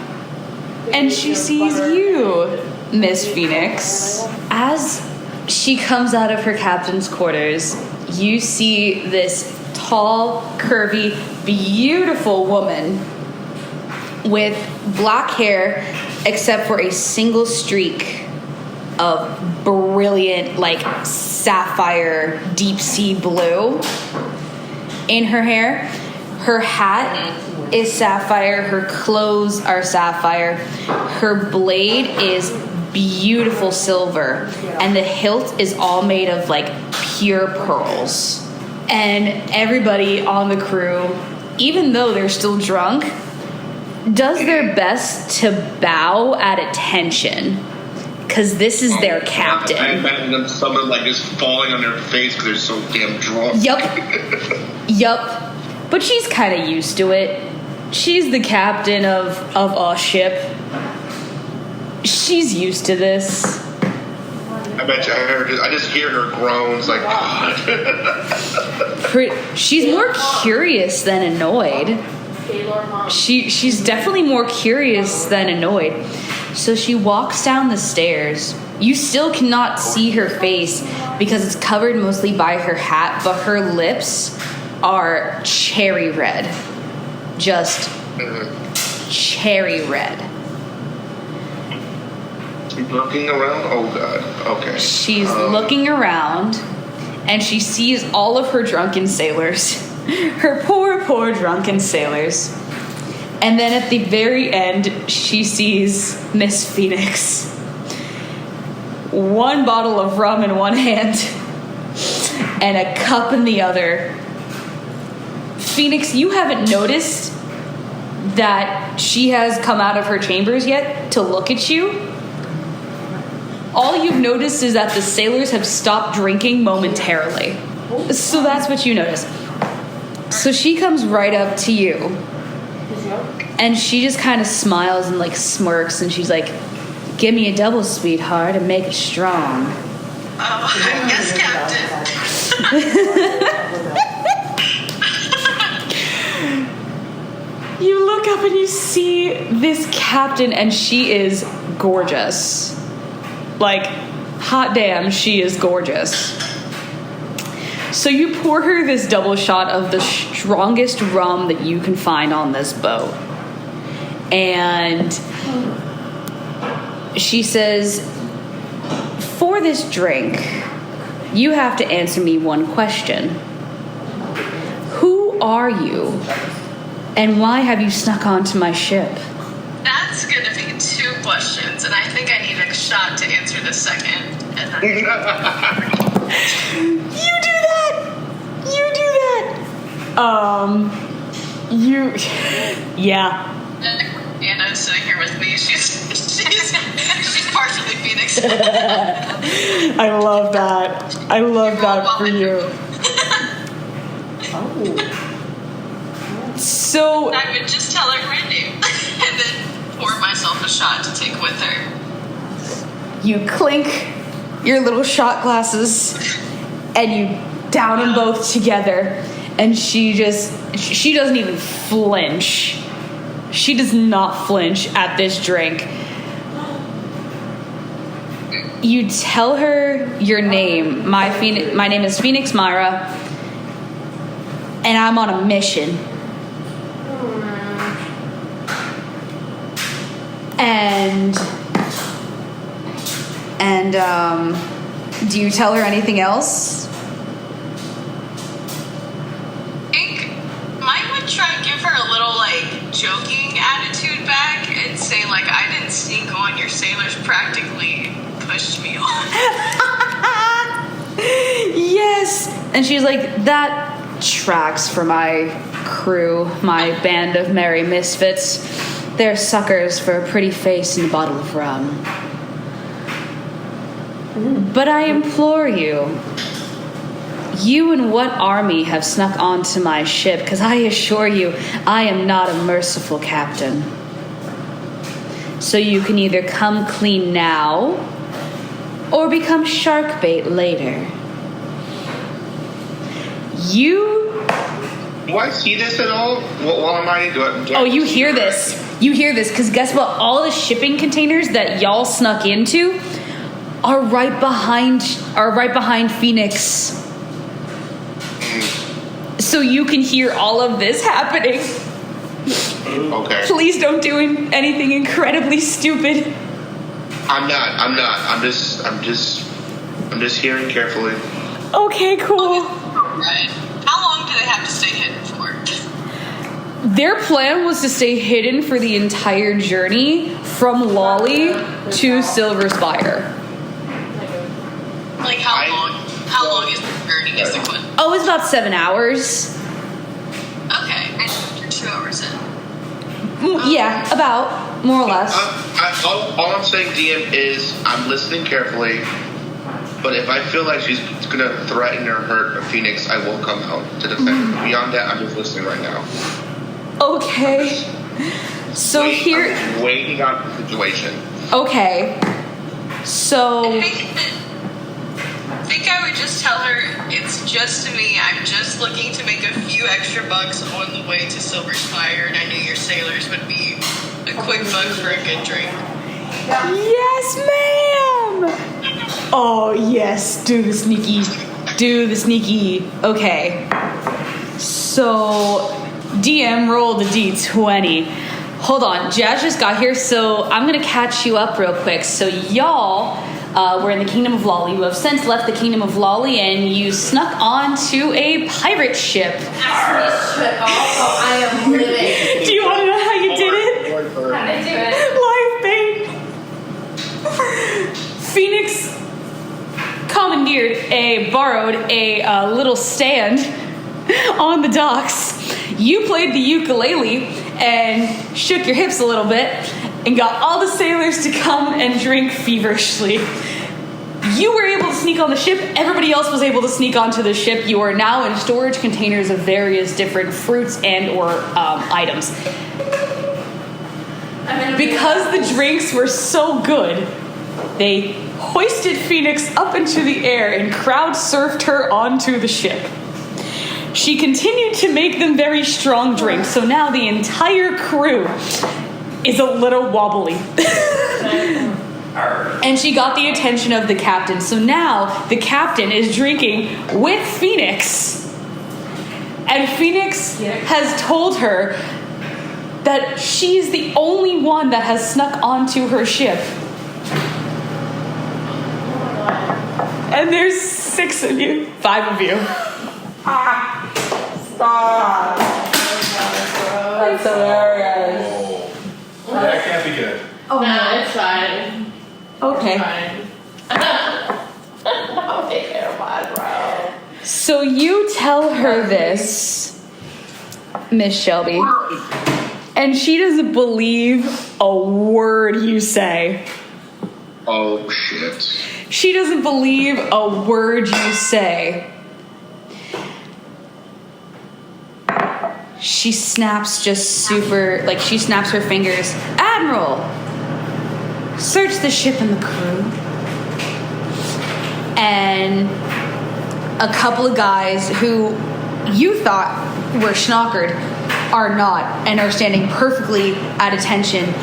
and she sees you, Miss Phoenix. As she comes out of her captain's quarters, you see this tall, curvy, beautiful woman with black hair, except for a single streak of brilliant, like sapphire, deep sea blue in her hair. Her hat is sapphire. Her clothes are sapphire. Her blade is beautiful silver, and the hilt is all made of like pure pearls. And everybody on the crew, even though they're still drunk, does their best to bow at attention, because this is their captain. I imagine them someone like just falling on their face because they're so damn drunk. Yup. But she's kind of used to it. She's the captain of a ship. She's used to this. I bet you I just hear her groans like, God. She's more curious than annoyed. She's definitely more curious than annoyed. So she walks down the stairs. You still cannot see her face because it's covered mostly by her hat, but her lips are cherry red. Just cherry red. She's looking around? Oh, God. Okay. She's looking around, and she sees all of her drunken sailors. Her poor drunken sailors. And then at the very end, she sees Miss Phoenix. One bottle of rum in one hand and a cup in the other. Phoenix, you haven't noticed that she has come out of her chambers yet to look at you. All you've noticed is that the sailors have stopped drinking momentarily. So that's what you notice. So she comes right up to you. And she just kind of smiles and like smirks, and she's like, "Give me a double, sweetheart, and make it strong." Oh, yes, Captain. You look up and you see this captain, and she is gorgeous. Like, hot damn, she is gorgeous. So you pour her this double shot of the strongest rum that you can find on this boat. And she says, "For this drink, you have to answer me one question. Who are you? And why have you snuck onto my ship?" That's going to be 2 questions, and I think I need a shot to answer the second. And then You do that! Yeah. Anna's sitting here with me. She's partially Phoenix. I love that. I love that for you. So I would just tell her my name and then pour myself a shot to take with her. you clink your little shot glasses and you down them both together, and she doesn't even flinch. She does not flinch at this drink. You tell her your name. My name is Phoenix Myra, and I'm on a mission. And do you tell her anything else? I think mine would try and give her a little like joking attitude back and say like, "I didn't sneak on, your sailors practically pushed me on." Yes. And she's like, "That tracks for my crew, my band of merry misfits. They're suckers for a pretty face and a bottle of rum. But I implore you, you and what army have snuck onto my ship? Because I assure you, I am not a merciful captain. So you can either come clean now or become shark bait later." Do I see this at all? What am I doing? Oh, you hear this. You hear this, because guess what? All the shipping containers that y'all snuck into are right behind Phoenix. so you can hear all of this happening. Okay. Please don't do anything incredibly stupid. I'm not. I'm just hearing carefully. Okay, cool. Right. How long do they have to stay hidden for? Their plan was to stay hidden for the entire journey from Lolly to Silver Spyre. Like how long? How long is the journey? Is the question? Oh, it's about 7 hours. Okay, and you're 2 hours in. Yeah, about, more or less. All I'm saying, DM, is I'm listening carefully, but if I feel like she's going to threaten or hurt a Phoenix, I will come out to defend her. Beyond that, I'm just listening right now. Okay. So I'm waiting on the situation. Okay. So... I think I would just tell her it's just me. I'm just looking to make a few extra bucks on the way to Silver Spyre, and I knew your sailors would be a quick buck for a good drink. Yes, ma'am! Oh, yes. Do the sneaky. Okay. So, DM rolled a D20. Hold on. Jazz just got here, so I'm going to catch you up real quick. So, y'all... we're in the Kingdom of Lolly. You have since left the Kingdom of Lolly, and you snuck onto a pirate ship. I am living. Do you want to know how you did it? How did I do it? Life bait. Phoenix borrowed a little stand on the docks. You played the ukulele and shook your hips a little bit and got all the sailors to come and drink feverishly. You were able to sneak on the ship. Everybody else was able to sneak onto the ship. You are now in storage containers of various different fruits and or items. Because the drinks were so good, they hoisted Phoenix up into the air and crowd surfed her onto the ship. She continued to make them very strong drinks, so now the entire crew is a little wobbly. And she got the attention of the captain. So now the captain is drinking with Phoenix. And Phoenix has told her that she's the only one that has snuck onto her ship. And there's 5 of you. Stop. That's hilarious. That can't be good. Oh, no, it's fine. Okay. It's fine. I'll take care of mine, bro. So you tell her this, Miss Shelby, and she doesn't believe a word you say. Oh, shit. She doesn't believe a word you say. She snaps she snaps her fingers. Admiral, search the ship and the crew. And a couple of guys who you thought were schnockered are not and are standing perfectly at attention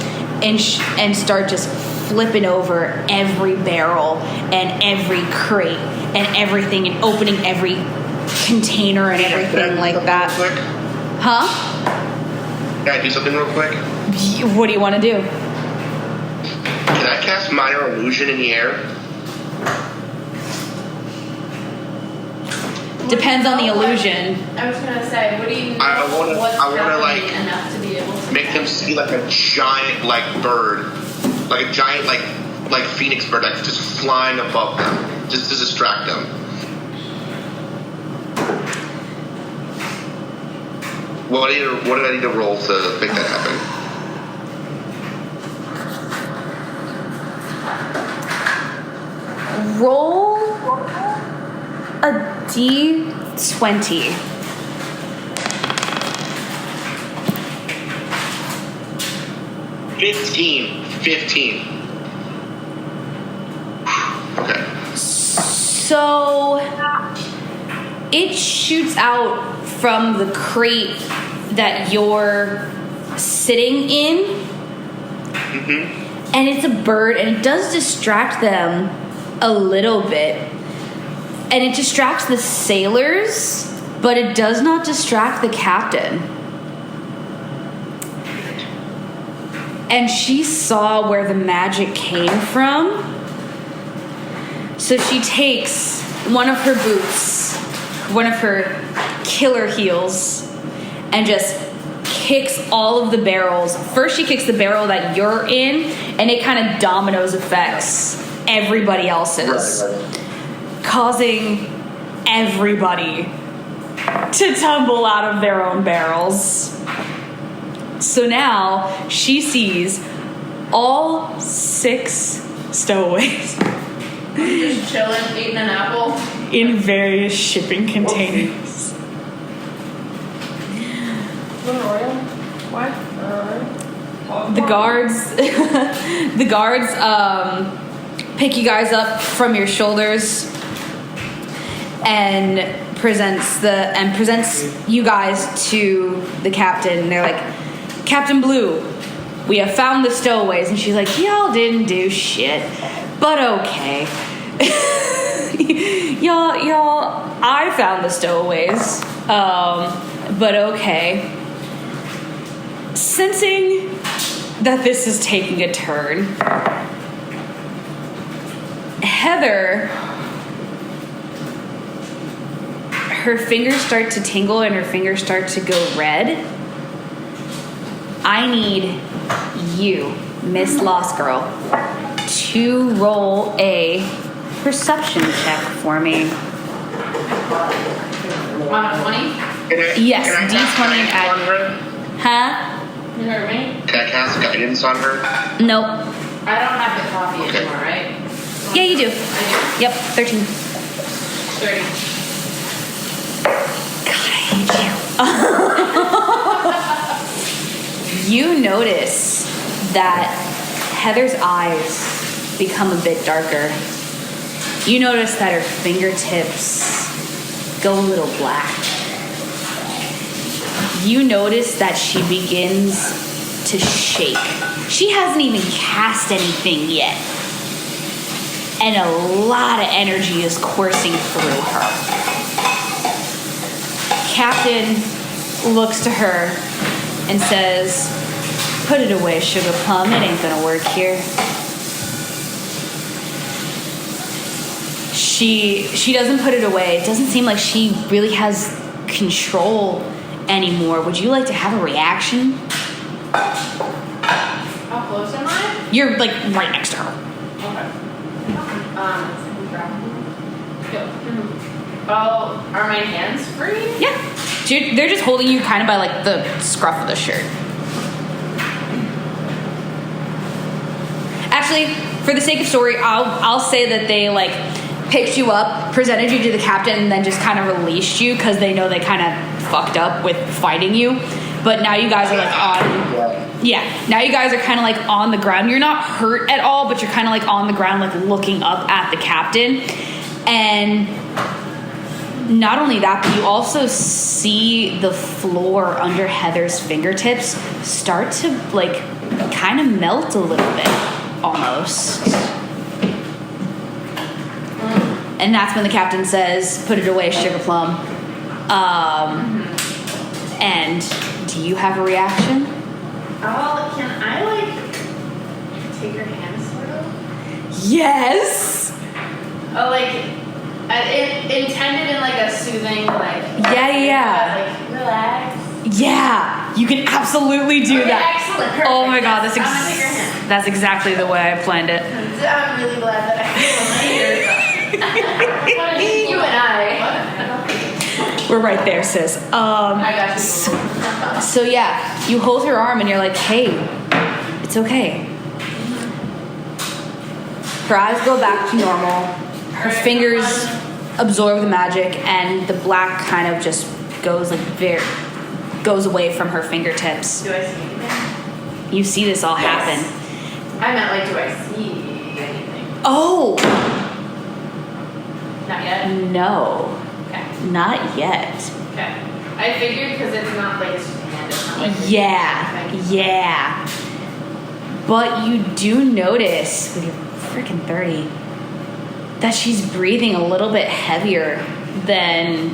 and start just flipping over every barrel and every crate and everything and opening every container and everything like that. Huh? Can I do something real quick? What do you want to do? Can I cast Minor Illusion in the air? Depends on the illusion. I was gonna say, what do you? I wanna like enough to be able to make them see like a giant like bird, like a giant like phoenix bird that's just flying above them, just to distract them. What did I need to roll to make that happen? Roll a D20. Fifteen. Okay. So it shoots out from the crate that you're sitting in. Mm-hmm. And it's a bird, and it does distract them a little bit. And it distracts the sailors, but it does not distract the captain. And she saw where the magic came from. So she takes one of her boots, one of her killer heels, and just kicks all of the barrels. First she kicks the barrel that you're in, and it kind of dominoes affects everybody else's, causing everybody to tumble out of their own barrels. So now she sees all 6 stowaways Just chilling, eating an apple. in various shipping containers. Royal? What? The guards pick you guys up from your shoulders and presents you guys to the captain. They're like, Captain Blue, we have found the stowaways. And she's like, y'all didn't do shit, but okay. y'all, I found the stowaways, but okay. Sensing that this is taking a turn, Heather, her fingers start to tingle and her fingers start to go red. I need you, Miss Lost Girl, to roll a perception check for me. On a 20? Yes, can I cast D20 and guidance on her? Huh? You heard me? Can I cast guidance on her? Nope. I don't have the coffee Okay. anymore, right? Yeah, you do. I do. Yep, 13. 30. God, I hate you. You notice that Heather's eyes become a bit darker. You notice that her fingertips go a little black. You notice that she begins to shake. She hasn't even cast anything yet. And a lot of energy is coursing through her. Captain looks to her and says, "Put it away, Sugar Plum. It ain't gonna work here." She doesn't put it away. It doesn't seem like she really has control anymore. Would you like to have a reaction? How close am I? You're like right next to her. Okay. Oh, are my hands free? Yeah. They're just holding you kind of by like the scruff of the shirt. Actually, for the sake of story, I'll say that they like picked you up, presented you to the captain, and then just kind of released you because they know they kind of fucked up with fighting you. But now you guys are like on. Yeah. Now you guys are kind of like on the ground. You're not hurt at all, but you're kind of like on the ground, like looking up at the captain. And not only that, but you also see the floor under Heather's fingertips start to like kind of melt a little bit, almost. And that's when the captain says, "Put it away, Sugar Plum." And do you have a reaction? Oh, can I like take her hands through? Yes. Oh, like intended in like a soothing, like Yeah. like relax. Yeah, you can absolutely do Okay, that. excellent, perfect. Oh my god, I'm gonna take your hand. that's exactly the way I planned it. I'm really glad that I came later. You and I. We're right there, sis. I got you. So yeah, you hold her arm and you're like, "Hey, it's okay." Her eyes go back to normal. Her fingers absorb the magic, and the black kind of just goes goes away from her fingertips. Do I see anything? You see this all happen. I meant like, do I see anything? Oh Not yet. no, Okay. not yet. Okay. I figured because it's not like it's just a hand. It's not like Yeah. But you do notice with your freaking 30 that she's breathing a little bit heavier than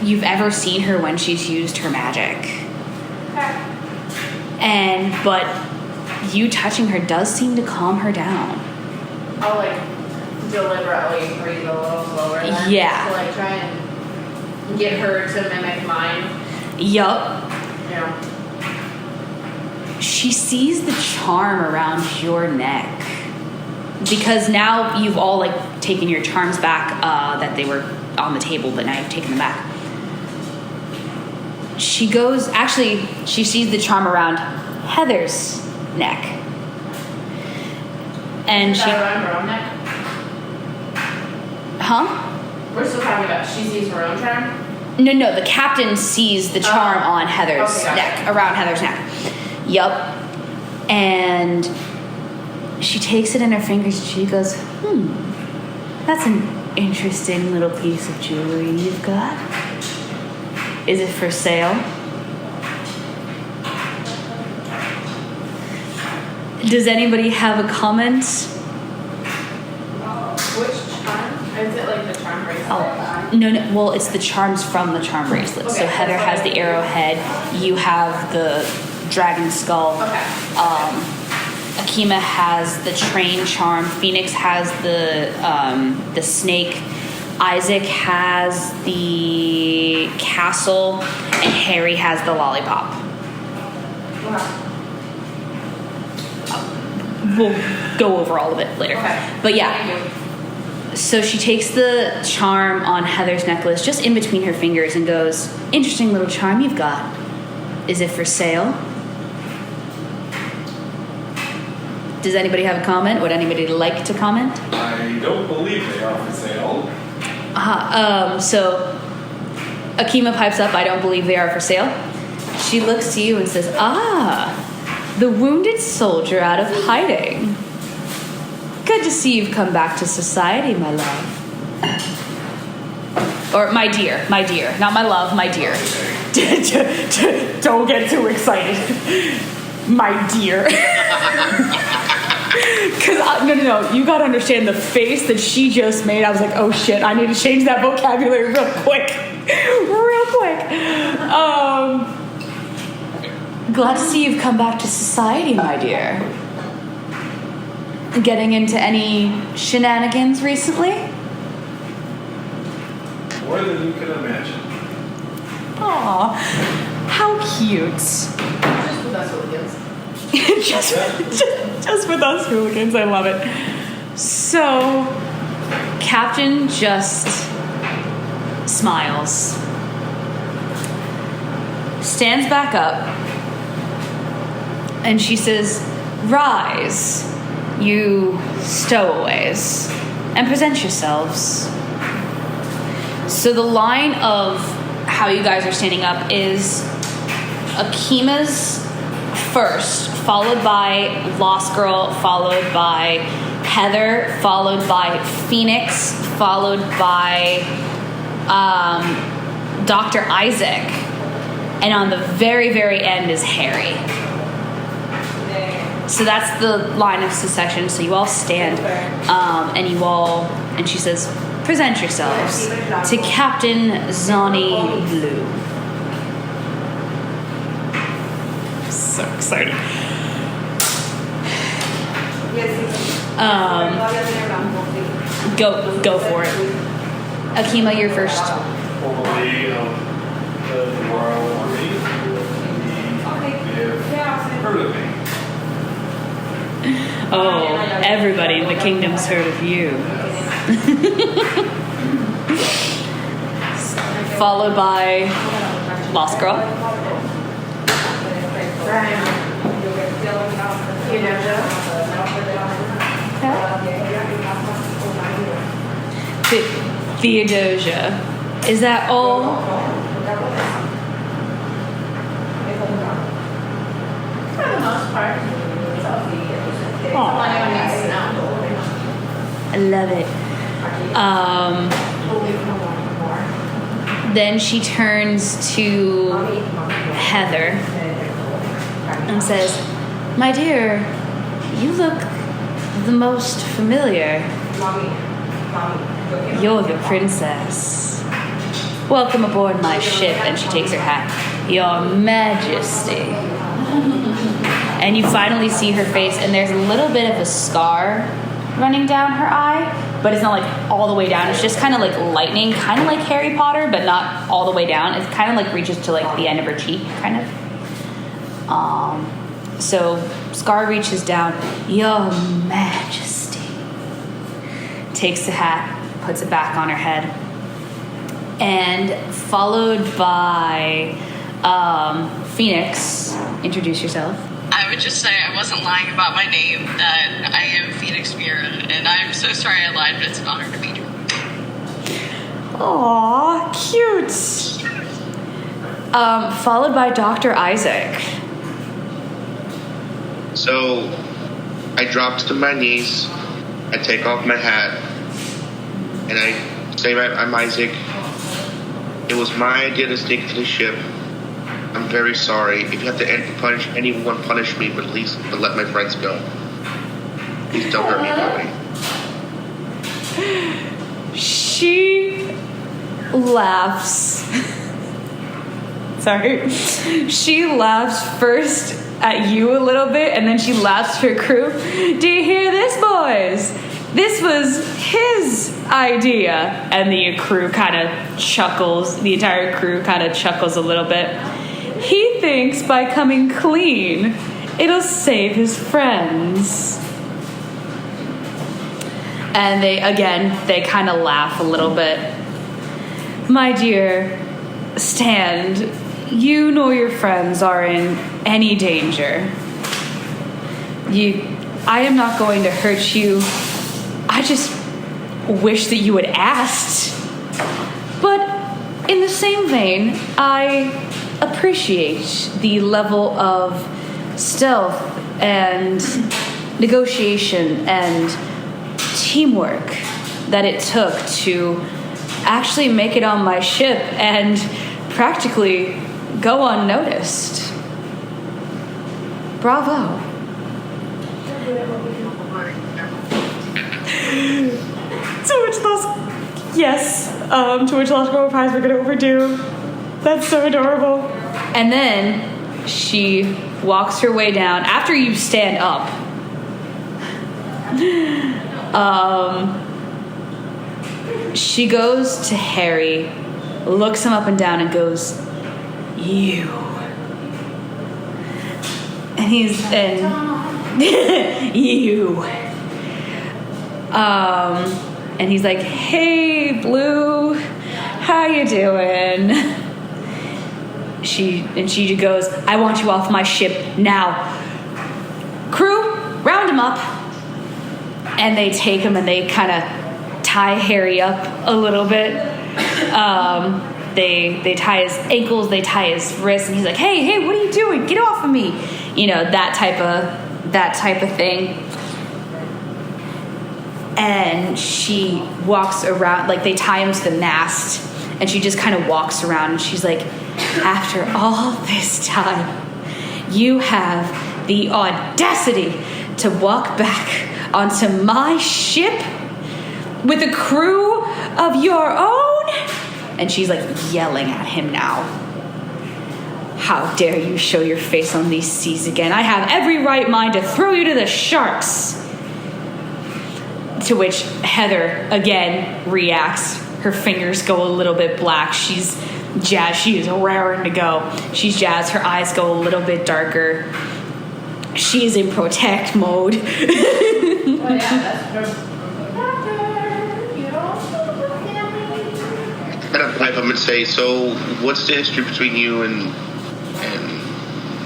you've ever seen her when she's used her magic. But you touching her does seem to calm her down. I'll like deliberately breathe a little slower then. Yeah. To like try and get her to mimic mine. Yup. Yeah. She sees the charm around your neck. Because now you've all like taken your charms back that they were on the table, but now you've taken them back. She sees the charm around Heather's neck. And Is that around her own neck? Huh? We're still talking about she sees her own charm? No, the captain sees the charm on Heather's Okay, gotcha. neck, around Heather's neck. Yup. And she takes it in her fingers and she goes, that's an interesting little piece of jewelry you've got. Is it for sale? Does anybody have a comment? Which charm? Is it like the charm bracelet? Oh, no. Well, it's the charms from the charm bracelet. Okay, So Heather has the arrowhead. You have the dragon skull. Okay. Akima has the train charm. Phoenix has the snake. Isaac has the castle, and Harry has the lollipop. We'll go over all of it later. Okay. But yeah. Thank you. So she takes the charm on Heather's necklace just in between her fingers and goes, interesting little charm you've got. Is it for sale? Does anybody have a comment? Would anybody like to comment? I don't believe they are for sale. So Akima pipes up, I don't believe they are for sale. She looks to you and says, the wounded soldier out of hiding. Good to see you've come back to society, my love. Or my dear, not my love, my dear. Don't get too excited. My dear. Because, no, you gotta understand the face that she just made. I was like, oh shit, I need to change that vocabulary real quick. Glad to see you've come back to society, my dear. Getting into any shenanigans recently? More than you can imagine. Aw, how cute. Just with us hooligans. just with us hooligans. I love it. So, Captain just smiles, stands back up, and she says, rise, you stowaways, and present yourselves. So the line of how you guys are standing up is Akima's first, followed by Lost Girl, followed by Heather, followed by Phoenix, followed by Dr. Isaac, and on the very, very end is Harry. So that's the line of succession. So you all stand, and she says, present yourselves to Captain Xani Blue. So excited. Go for it. Akima, you're first. Probably the Royal Army. They've heard of me. Oh, everybody in the kingdom's heard of you. Followed by Lost Girl. Theodosia. Is that all? For the most part. Someone who needs to know. I love it. Then she turns to Heather and says, my dear, you look the most familiar. You're the princess. Welcome aboard my ship. And she takes her hat. Your Majesty. And you finally see her face, and there's a little bit of a scar running down her eye, but it's not like all the way down. It's just kind of like lightning, kind of like Harry Potter, but not all the way down. It kind of like reaches to like the end of her cheek, kind of. So Scar reaches down. Your Majesty. Takes the hat, puts it back on her head, and followed by Phoenix. Introduce yourself. I would just say I wasn't lying about my name, that I am Phoenix Mira, and I'm so sorry I lied, but it's an honor to meet you. Aww, cute. Followed by Dr. Isaac. So, I drop to my knees, I take off my hat, and I say, I'm Isaac. It was my idea to sneak to the ship. I'm very sorry. If you have to punish anyone, punish me, but at least let my friends go. Please don't hurt me, Bobby. She laughs. Sorry. She laughs first at you a little bit, and then she laughs to her crew. Do you hear this, boys? This was his idea. And the crew kind of chuckles. The entire crew kind of chuckles a little bit. He thinks by coming clean, it'll save his friends. And they kind of laugh a little bit. My dear, stand. You nor your friends are in any danger. I am not going to hurt you. I just wish that you had asked. But in the same vein, I appreciate the level of stealth and negotiation and teamwork that it took to actually make it on my ship and practically go unnoticed. Bravo. To which logical prize we're gonna overdo. That's so adorable. And then she walks her way down after you stand up. She goes to Harry, looks him up and down, and goes, "You." And you. And he's like, "Hey, Blue, how you doing?" She goes, "I want you off my ship now. Crew, round him up." And they take him and they kind of tie Harry up a little bit. They tie his ankles, they tie his wrists, and he's like, "Hey, what are you doing? Get off of me!" You know, that type of thing. And she walks around, like they tie him to the mast, and she just kind of walks around, and she's like, "After all this time, you have the audacity to walk back onto my ship with a crew of your own?" And she's like yelling at him now. "How dare you show your face on these seas again? I have every right mind to throw you to the sharks." To which Heather again reacts. Her fingers go a little bit black. She's jazzed. She is raring to go. She's jazzed. Her eyes go a little bit darker. She is in protect mode. Well, yeah, that's true. And I'm going to say, so what's the history between you and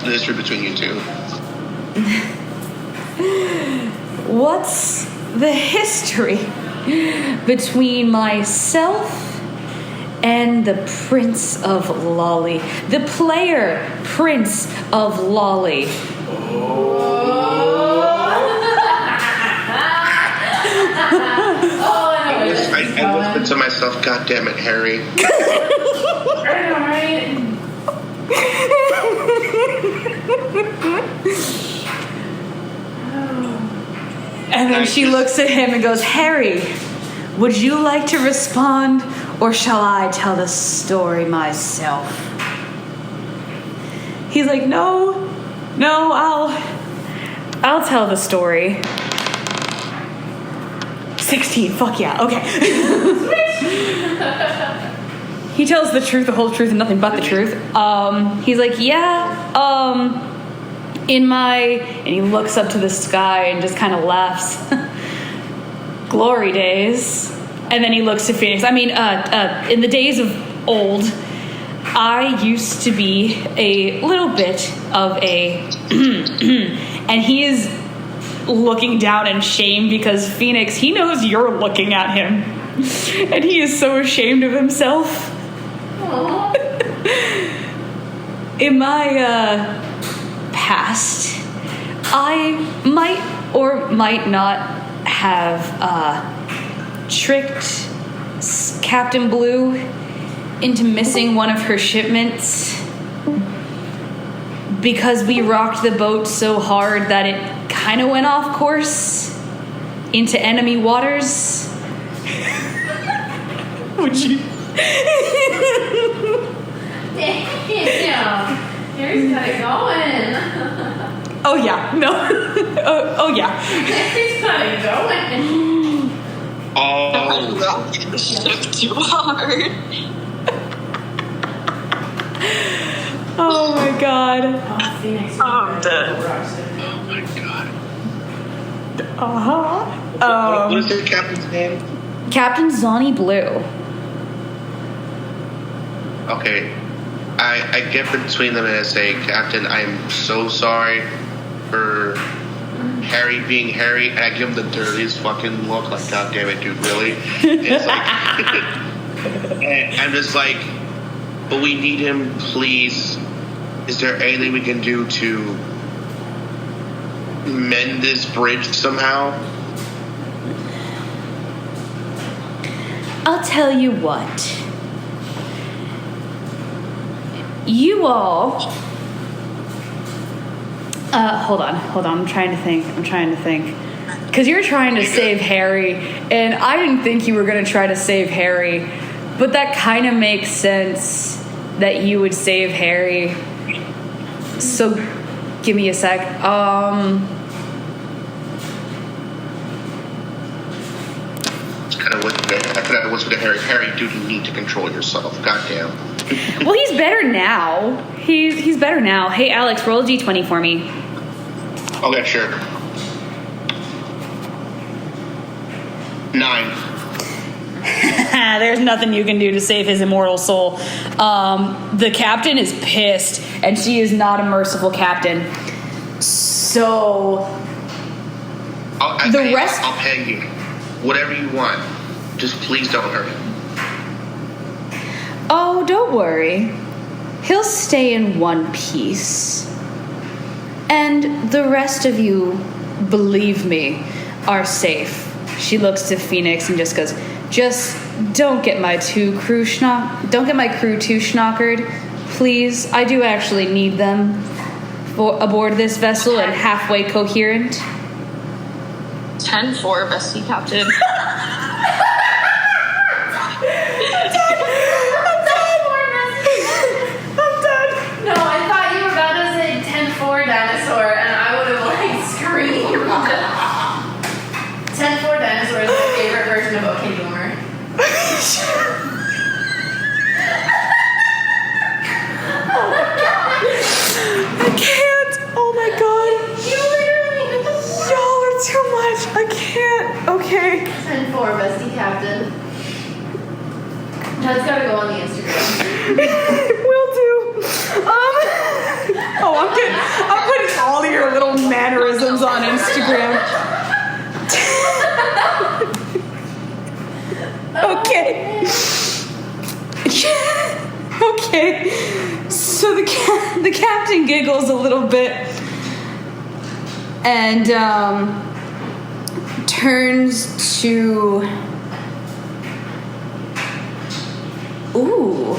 the history between you two? What's the history between myself and the Prince of Lolly? The player Prince of Lolly. I whispered to myself, "God damn it, Harry." And then she looks at him and goes, "Harry, would you like to respond Or shall I tell the story myself? He's like, no, I'll tell the story. 16, fuck yeah, okay. He tells the truth, the whole truth, and nothing but the truth. He's like, and he looks up to the sky and just kind of laughs. Glory days. And then he looks to Phoenix. I mean, in the days of old, I used to be a little bit of a... and he is looking down in shame because Phoenix, he knows you're looking at him. And he is so ashamed of himself. In my past, I might or might not have tricked Captain Blue into missing one of her shipments because we rocked the boat so hard that it kind of went off course into enemy waters. Would you? Damn. Harry's got it going. Oh yeah, no. oh yeah. Harry's got it going. Oh, Too hard. Oh my god. Oh, Phoenix. I'm dead. oh my god. Uh-huh. What is the captain's name? Captain Xani Blue. Okay, I get between them and I say, Captain, I'm so sorry for Harry being Harry, and I give him the dirtiest fucking look, like, God damn it, dude, really? It's like, and I'm just like, but we need him, please. Is there anything we can do to mend this bridge somehow? I'll tell you what. You all... hold on. I'm trying to think. Because you're trying to save Harry, and I didn't think you were going to try to save Harry, but that kind of makes sense that you would save Harry. So, give me a sec. Kind of whispered to Harry. Harry, dude, you need to control yourself. Goddamn. Well, he's better now. He's better now. Hey, Alex, roll a d20 for me. Okay, sure. 9. There's nothing you can do to save his immortal soul. The captain is pissed, and she is not a merciful captain. So I'll pay you. Whatever you want. Just please don't hurt him. Oh, don't worry. He'll stay in one piece. And the rest of you, believe me, are safe. She looks to Phoenix and just goes, just don't get my crew too schnockered. Please, I do actually need them aboard this vessel and halfway coherent. 10-4, bestie captain. No, I thought you were about to say 10-4 dinosaur, and I would have screamed. 10-4 dinosaur is my favorite version of OK Boomer. I can't. Oh my god. Y'all are too much. I can't. Okay. 10-4, bestie captain. That's gotta go on the Instagram. Will do. I'm putting all your little mannerisms on Instagram. Okay. Okay. So the captain giggles a little bit and turns to... Ooh.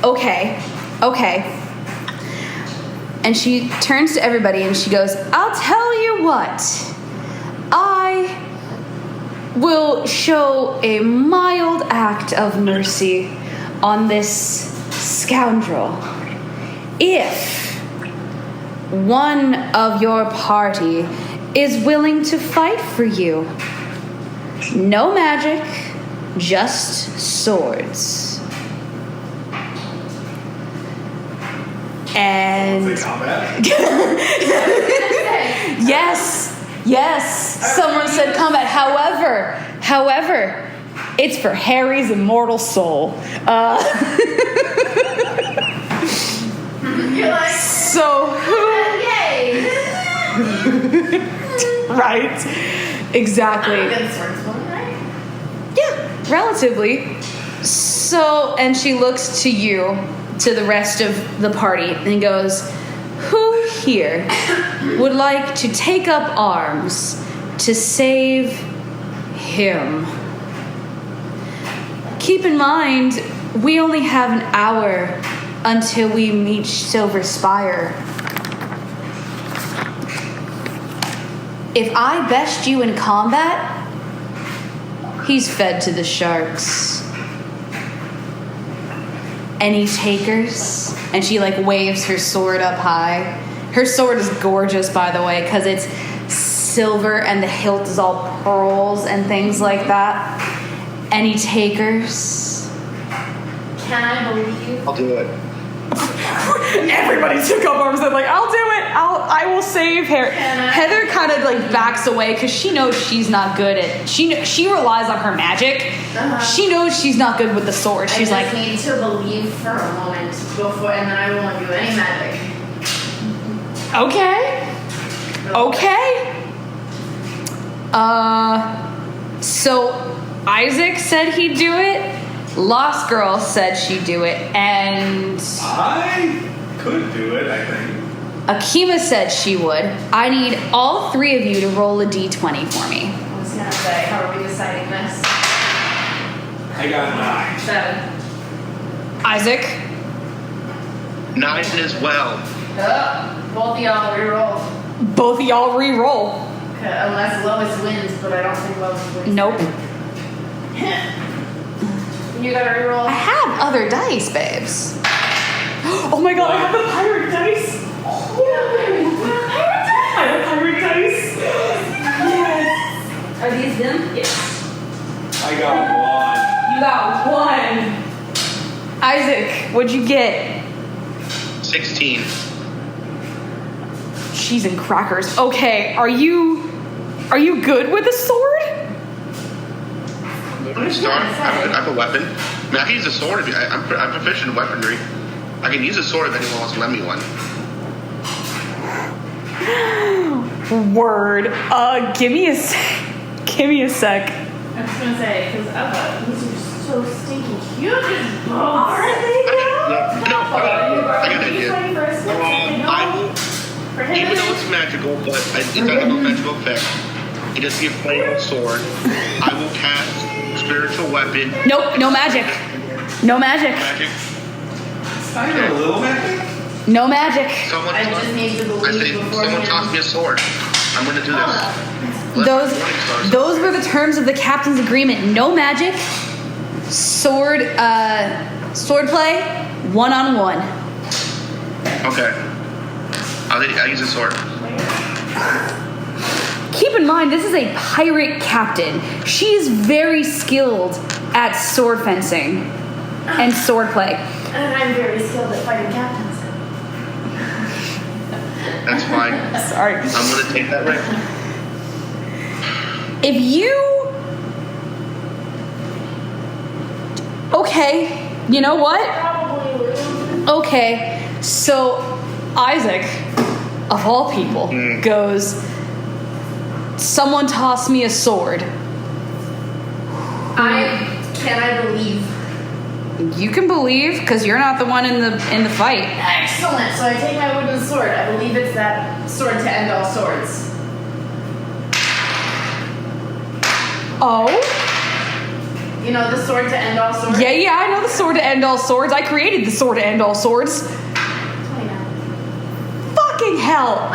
Okay. And she turns to everybody and she goes, I'll tell you what. I will show a mild act of mercy on this scoundrel if one of your party is willing to fight for you. No magic, just swords. And Combat. yes, someone said combat. However, it's for Harry's immortal soul. You're like, So yay! right, exactly. Good swordswoman, right? Yeah, relatively. So, and she looks to you, to the rest of the party, and goes, "Who here would like to take up arms to save him? Keep in mind, we only have an hour until we meet Silver Spyre. If I best you in combat, he's fed to the sharks. Any takers?" And she like waves her sword up high. Her sword is gorgeous, by the way, because it's silver and the hilt is all pearls and things like that. Any takers? Can I believe? I'll do it. Everybody took up arms. They're like, "I'll do it. I will save Harry." Heather kind of like backs away because she knows she's not good at. She relies on her magic. She knows she's not good with the sword. She's I like, just need to believe for a moment before, and then I won't do any magic. okay. So Isaac said he'd do it. Lost Girl said she'd do it, and I could do it, I think. Akima said she would. I need all three of you to roll a d20 for me. I was gonna say, how are we deciding this? I got 9. 7. Isaac, 9 as well. Both of y'all reroll. both of y'all re-roll. Unless Lois wins, but I don't think Lois wins. Nope. You gotta reroll. I have other dice, babes. Oh my god, I have the pirate dice. I have pirate dice. Yes. Are these them? Yes. I got 1. You got one. Isaac, what'd you get? 16. Cheese and crackers. Okay, are you good with a sword? Start. I have a weapon. I mean, I can use a sword. I'm proficient in weaponry. I can use a sword if anyone wants to lend me one. Word. Give me a sec. Give me a sec. I was gonna say, because I thought these are so stinking cute. No, I got an idea. I will, even though it's magical, but it doesn't have a magical effect. It does give plain old sword. I will cast spiritual weapon. Nope, no magic. No magic. Magic. I got a little magic. No magic. Someone, I just need to I believe say, someone toss me a sword. I'm gonna do this. Those were the terms of the captain's agreement. No magic. Sword play, one-on-one. Okay. I'll use a sword. Keep in mind, this is a pirate captain. She's very skilled at sword fencing and sword play. And I'm very skilled at fighting captains. That's fine. Sorry. I'm gonna take that risk. If you... Okay, you know what? Probably lose. Okay, so Isaac, of all people, goes, "Someone toss me a sword." Can I believe? You can believe, because you're not the one in the fight. Excellent. So I take my wooden sword. I believe it's that sword to end all swords. Oh? You know the sword to end all swords? Yeah, I know the sword to end all swords. I created the sword to end all swords. 29. Fucking hell.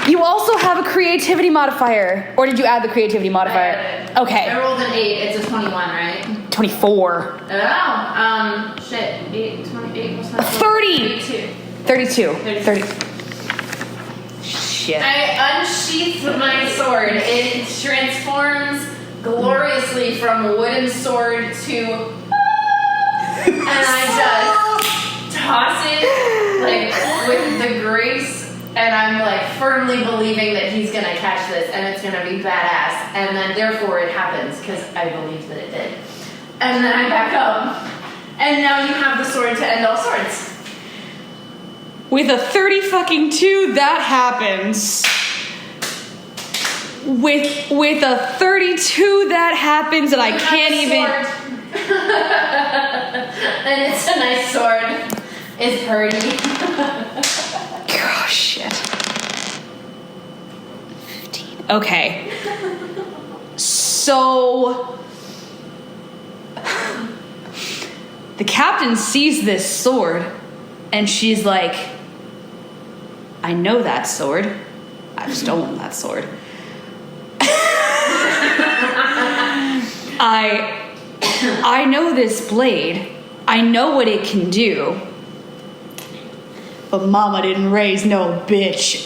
You also have a creativity modifier. Or did you add the creativity modifier? I Okay. rolled an 8. It's a 21, right? 24. Oh, shit. 8, 28 plus 24. 30. 32. 32. 30. Shit. I unsheath my sword. It transforms gloriously from a wooden sword to... And I just toss it, like, with the grace, and I'm, like, firmly believing that he's gonna catch this, and it's gonna be badass, and then therefore it happens, because I believe that it did. And then I back up, and now you have the sword to end all swords. With a 30-fucking-2, that happens. With a 32, that happens, and I You have can't a even... sword. And it's a nice sword. It's pretty. Oh, shit. 15. Okay. So... The captain sees this sword, and she's like, I know that sword. I've stolen that sword. I know this blade. I know what it can do. But mama didn't raise no bitch.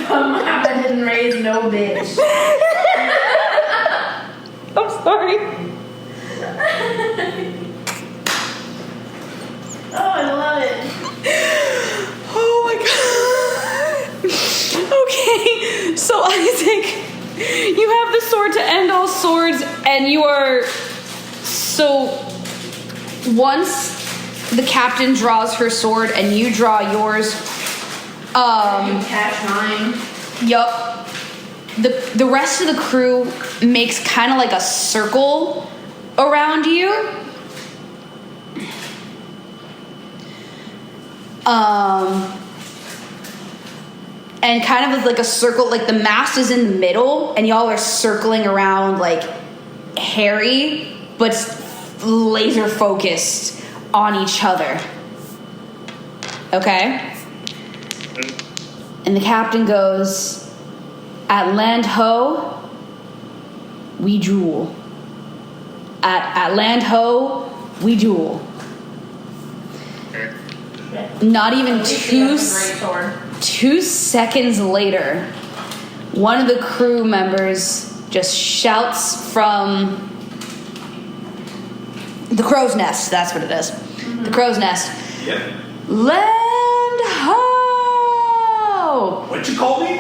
But mama didn't raise no bitch. I'm sorry. Oh, I love it. Oh my god. Okay, so Isaac, you have the sword to end all swords, and you are... So, once the captain draws her sword and you draw yours, You catch mine. yup. The rest of the crew makes kind of like a circle around you. And kind of like a circle, like the mast is in the middle, and y'all are circling around like Harry, but laser focused on each other. Okay? And the captain goes, at Land Ho, we duel. At Land Ho, we duel. Not even two seconds later, one of the crew members just shouts from the crow's nest. That's what it is. Mm-hmm. The crow's nest. Yep. Land ho! What'd you call me?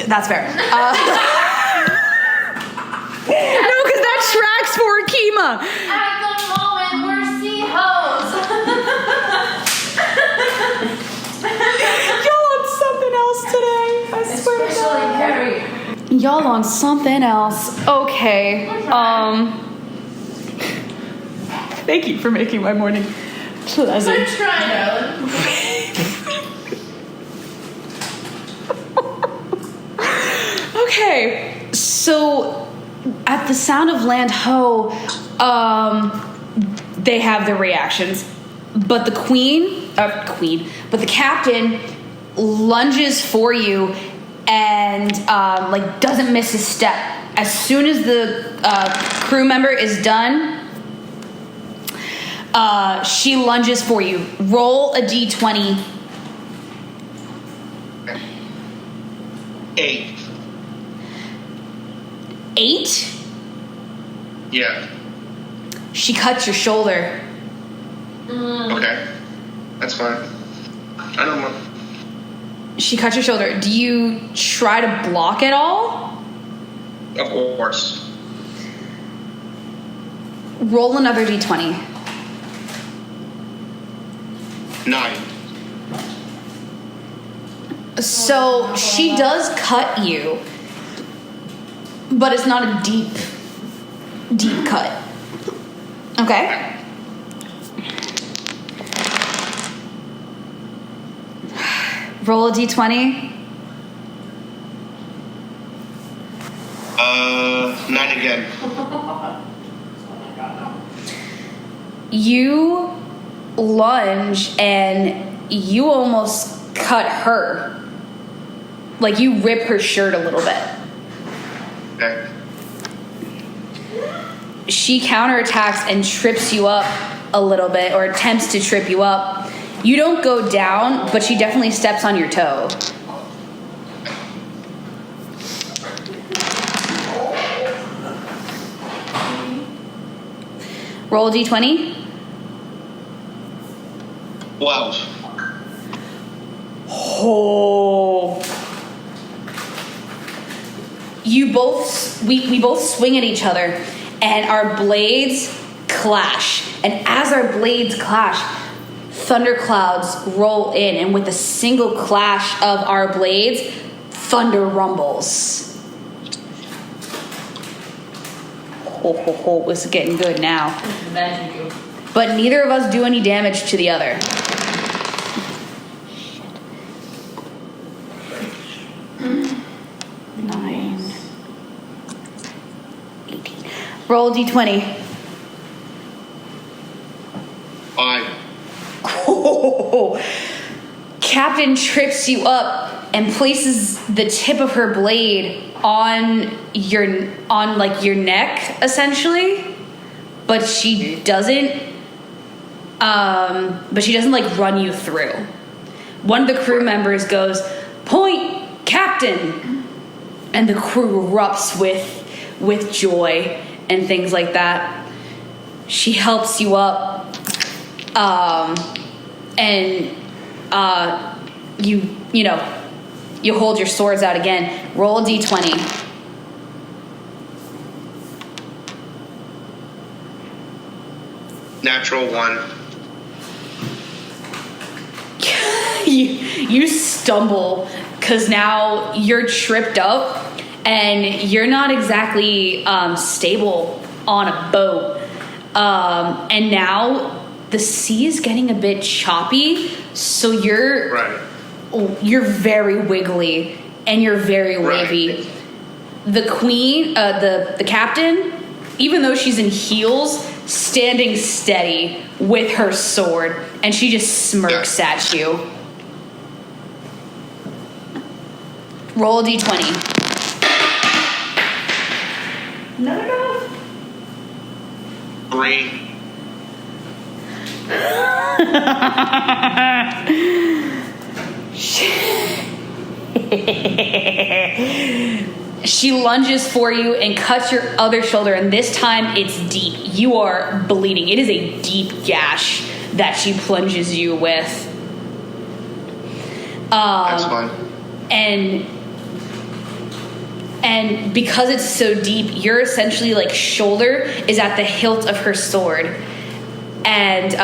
That's fair. No, because that tracks for Akima. At the moment, we're sea-hoes. Y'all on something else today. I swear to Especially God. Harry. Y'all on something else. Okay. Thank you for making my morning pleasant. I'm trying, darling. Okay. So at the sound of Land Ho, they have their reactions. But the but the captain lunges for you and like doesn't miss a step. As soon as the crew member is done, she lunges for you. Roll a d20. 8. 8? Yeah. She cuts your shoulder. Okay. That's fine. I don't know. She cuts your shoulder. Do you try to block at all? Of course. Roll another d20. 9. So she does cut you, but it's not a deep cut. Okay. Roll a d20. 9 again. You lunge and you almost cut her. Like you rip her shirt a little bit. Okay. She counterattacks and trips you up a little bit, or attempts to trip you up. You don't go down, but she definitely steps on your toe. Roll a d20. 12. Oh. We both swing at each other, and our blades clash. And as our blades clash, thunderclouds roll in, and with a single clash of our blades, thunder rumbles. This is getting good now. But neither of us do any damage to the other. 9, 18. Roll a d20. 5. Oh, Captain trips you up and places the tip of her blade on your neck, essentially, but she doesn't like run you through. One of the crew members goes, "Point, Captain," and the crew erupts with joy and things like that. She helps you up, and you hold your swords out again. Roll a d20. Natural 1. You stumble because now you're tripped up and you're not exactly stable on a boat, and now the sea is getting a bit choppy, so you're very wiggly and you're very wavy. Right. The queen, the captain, even though she's in heels, standing steady with her sword, and she just smirks at you. Roll a d20. No. 3. She lunges for you and cuts your other shoulder, and this time it's deep. You are bleeding. It is a deep gash that she plunges you with. That's fine. And because it's so deep, your essentially like shoulder is at the hilt of her sword, and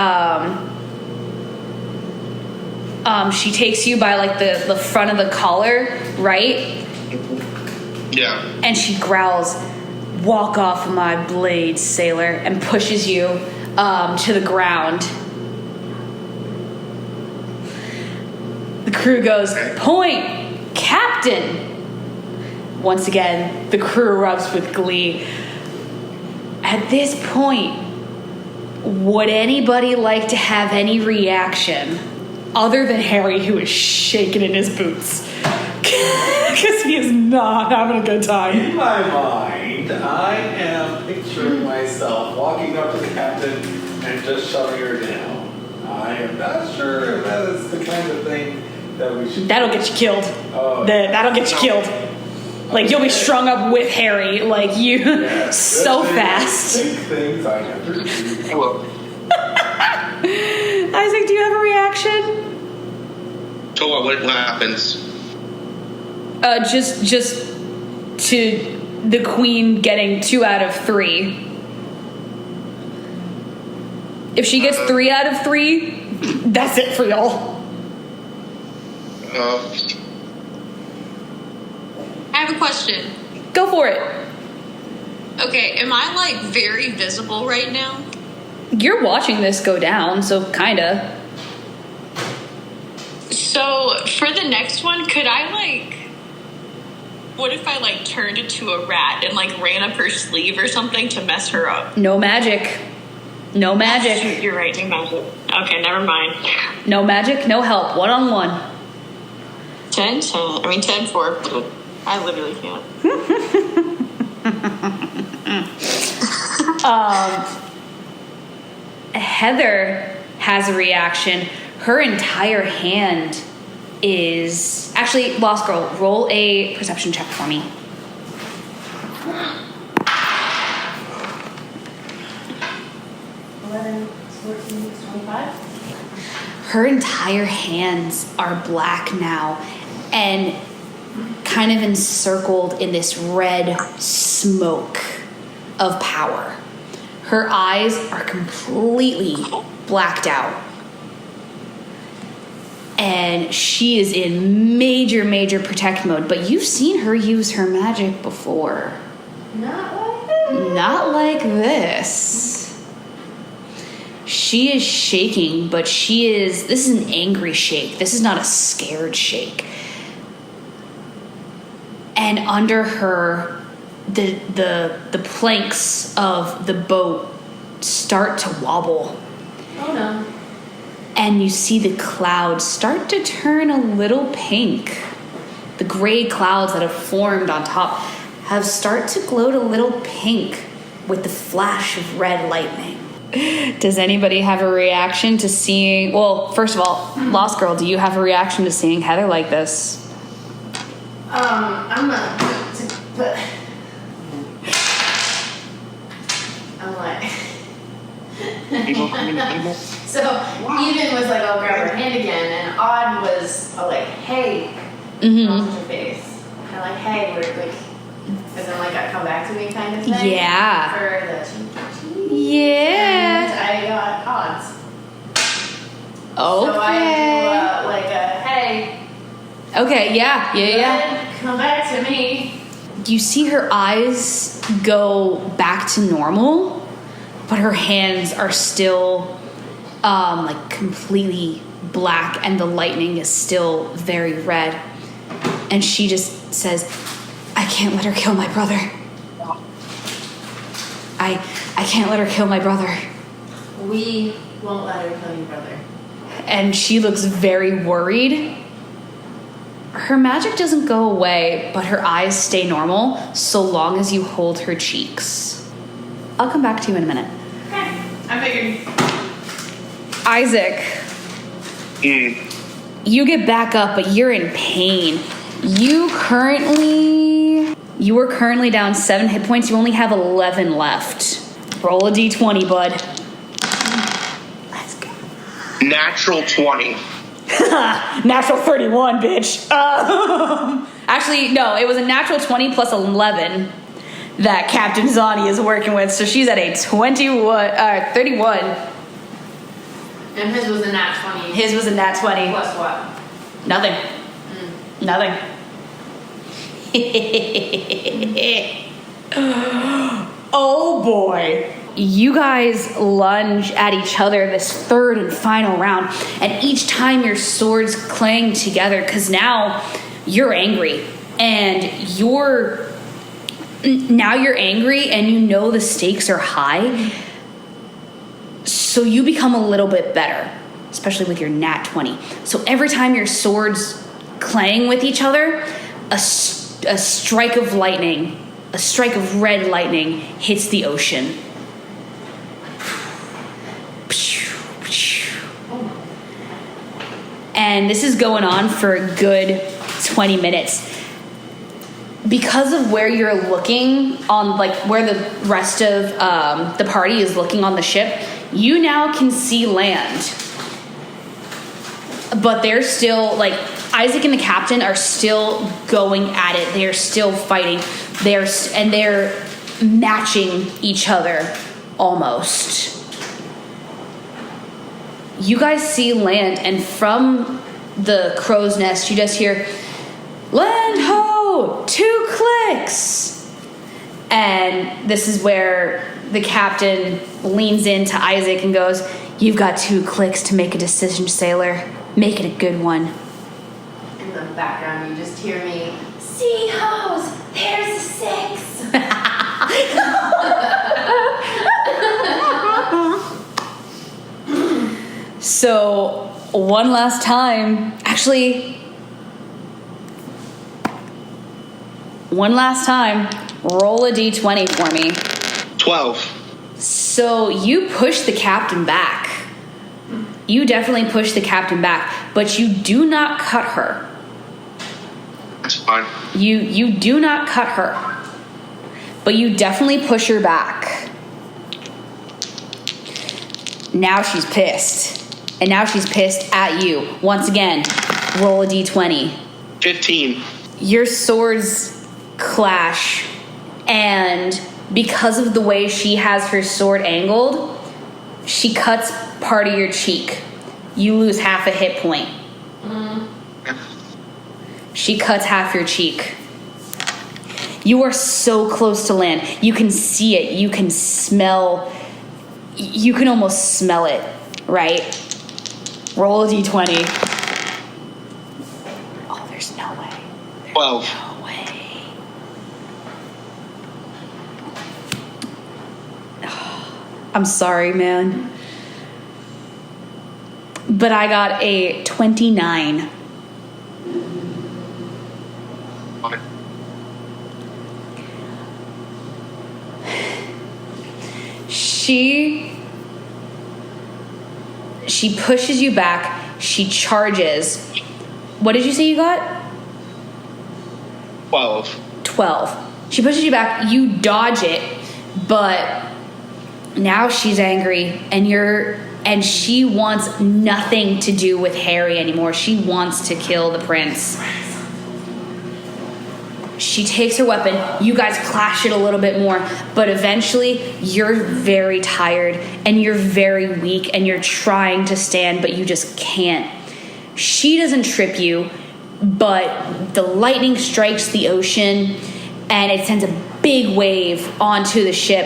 she takes you by like the front of the collar, right? Yeah. And she growls, "Walk off of my blade, sailor," and pushes you to the ground. The crew goes, "Point, Captain!" Once again, the crew erupts with glee. At this point, would anybody like to have any reaction other than Harry, who is shaking in his boots? Because he is not having a good time. In my mind, I am picturing myself walking up to the captain and just shoving her down. I am not sure if that is the kind of thing that we should. That'll get you killed. Oh. That'll get you killed. Like, you'll be strung up with Harry, like, you, so fast. Big things I have to do. Hello. Isaac, do you have a reaction? So what happens? Just to the queen getting 2 out of 3. If she gets 3 out of 3, that's it for y'all. I have a question. Go for it. Okay, am I like very visible right now? You're watching this go down, so kinda. So for the next one, could I like? What if I like turned into a rat and like ran up her sleeve or something to mess her up? No magic. No magic. Shoot, you're right, no magic. Okay, never mind. No magic, no help. 1-on-1. 10, 4. I literally can't. Heather has a reaction. Her entire hand is... Actually, Lost Girl, roll a perception check for me. 11, 14, 25. Her entire hands are black now and kind of encircled in this red smoke of power. Her eyes are completely blacked out. And she is in major protect mode. But you've seen her use her magic before. Not like this. Not like this. She is shaking, but this is an angry shake. This is not a scared shake. And under her, the planks of the boat start to wobble. Oh no. And you see the clouds start to turn a little pink. The gray clouds that have formed on top have started to glow a little pink with the flash of red lightning. Does anybody have a reaction to seeing... Well, first of all, Lost Girl, do you have a reaction to seeing Heather like this? I'm gonna put... I'm like... So Even was like, I'll grab her hand again, and Odd was like, hey, on her face. And like, hey, we're like, as in like, come back to me kind of thing. Yeah. For the Yeah. And I got Odds. Okay. So I do like a, hey. Okay, yeah. Come back to me. You see her eyes go back to normal, but her hands are still like completely black, and the lightning is still very red. And she just says, I can't let her kill my brother. I can't let her kill my brother. We won't let her kill your brother. And she looks very worried. Her magic doesn't go away, but her eyes stay normal so long as you hold her cheeks. I'll come back to you in a minute. Okay, I figured. Isaac, you get back up, but you're in pain. You are currently down 7 hit points. You only have 11 left. Roll a d20, bud. Let's go. Natural 20. Natural 31, bitch. Actually, no, it was a natural 20 plus 11 that Captain Xani is working with, so she's at a 31. And his was a nat 20. His was a nat 20. Plus what? Nothing. Nothing. Oh boy. You guys lunge at each other this third and final round, and each time your swords clang together, because now you're angry, and you're angry, and you know the stakes are high, so you become a little bit better, especially with your nat 20. So every time your swords clang with each other, a strike of lightning, a strike of red lightning hits the ocean. And this is going on for a good 20 minutes. Because of where you're looking on, like where the rest of the party is looking on the ship, you now can see land. But they're still, like, Isaac and the captain are still going at it. They're still fighting. They're matching each other almost. You guys see land, and from the crow's nest, you just hear, land ho! 2 clicks! And this is where the captain leans into Isaac and goes, you've got 2 clicks to make a decision, sailor. Make it a good one. In the background, you just hear me, see hoes, there's a 6. So, one last time. Actually, one last time. Roll a d20 for me. 12. So, you push the captain back. You definitely push the captain back, but you do not cut her. That's fine. You do not cut her, but you definitely push her back. Now she's pissed. And now she's pissed at you. Once again, roll a d20. 15. Your swords clash, and because of the way she has her sword angled, she cuts part of your cheek. You lose half a hit point. She cuts half your cheek. You are so close to land. You can see it. You can smell. You can almost smell it, right? Roll a d20. Oh, there's no way. 12. No way. I'm sorry, man. But I got a 29. Fine. She pushes you back. She charges. What did you say you got? 12. 12. She pushes you back. You dodge it, but now she's angry, and she wants nothing to do with Harry anymore. She wants to kill the prince. She takes her weapon. You guys clash it a little bit more, but eventually you're very tired and you're very weak and you're trying to stand, but you just can't. She doesn't trip you, but the lightning strikes the ocean and it sends a big wave onto the ship,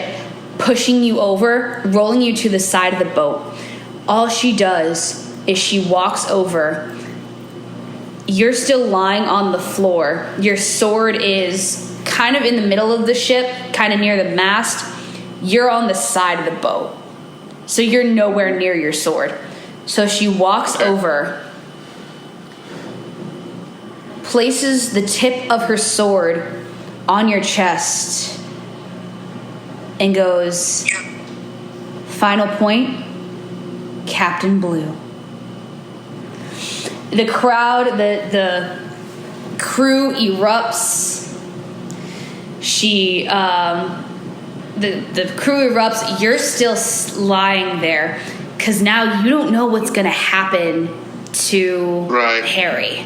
pushing you over, rolling you to the side of the boat. All she does is she walks over. You're still lying on the floor. Your sword is kind of in the middle of the ship, kind of near the mast. You're on the side of the boat, so you're nowhere near your sword. So she walks over, places the tip of her sword on your chest, and goes, "Final point, Captain Blue." The crowd, the crew erupts. The crew erupts. You're still lying there because now you don't know what's going to happen to Harry.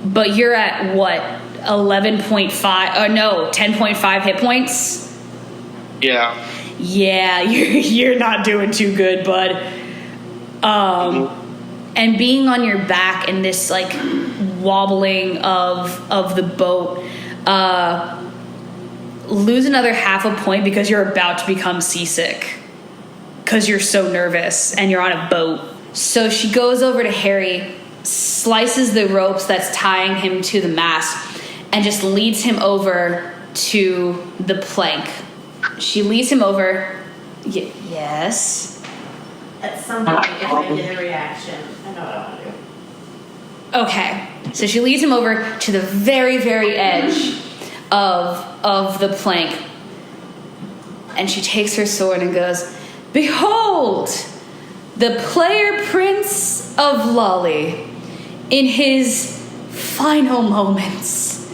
But you're at what, 11.5? Oh no, 10.5 hit points. Yeah. Yeah, you're not doing too good, bud. And being on your back in this like wobbling of the boat, lose another half a point because you're about to become seasick because you're so nervous and you're on a boat. So she goes over to Harry, slices the ropes that's tying him to the mast, and just leads him over to the plank. She leads him over. Yes. At some point, if I get a reaction, I know what I want to do. Okay, so she leads him over to the very, very edge of the plank, and she takes her sword and goes, "Behold, the player prince of Lolly in his final moments.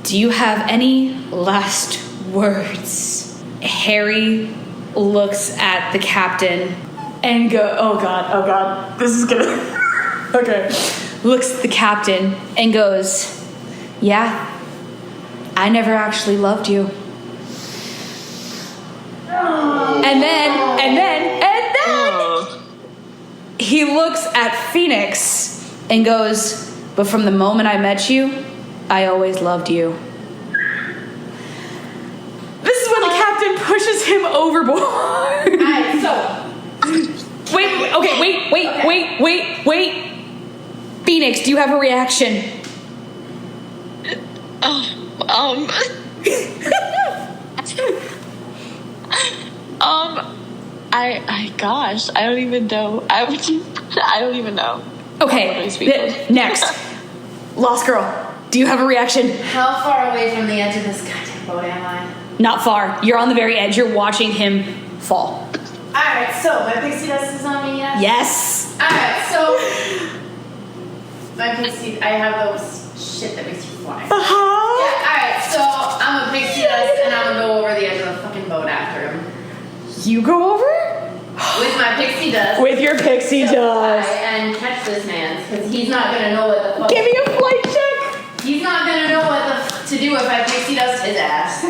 Do you have any last words?" Harry looks at the captain and oh god, this is gonna okay. Looks at the captain and goes, "Yeah, I never actually loved you." And then he looks at Phoenix and goes, "But from the moment I met you, I always loved you." This is when the captain pushes him overboard. Alright, so Wait. Phoenix, do you have a reaction? Gosh, I don't even know. I don't even know. Okay, next. Lost Girl, do you have a reaction? How far away from the edge of this goddamn boat am I? Not far. You're on the very edge. You're watching him fall. Alright, so my pixie dust is on me yet? Yes. Alright, so my pixie, I have those shit that makes you fly. Uh-huh. Yeah, alright, so I'm a pixie dust and I'm gonna go over the edge of the fucking boat after him. You go over? With my pixie dust. With your pixie dust. And catch this man, because he's not gonna know what the fuck. Give me a flight check. He's not gonna know what the to do if I pixie dust his ass.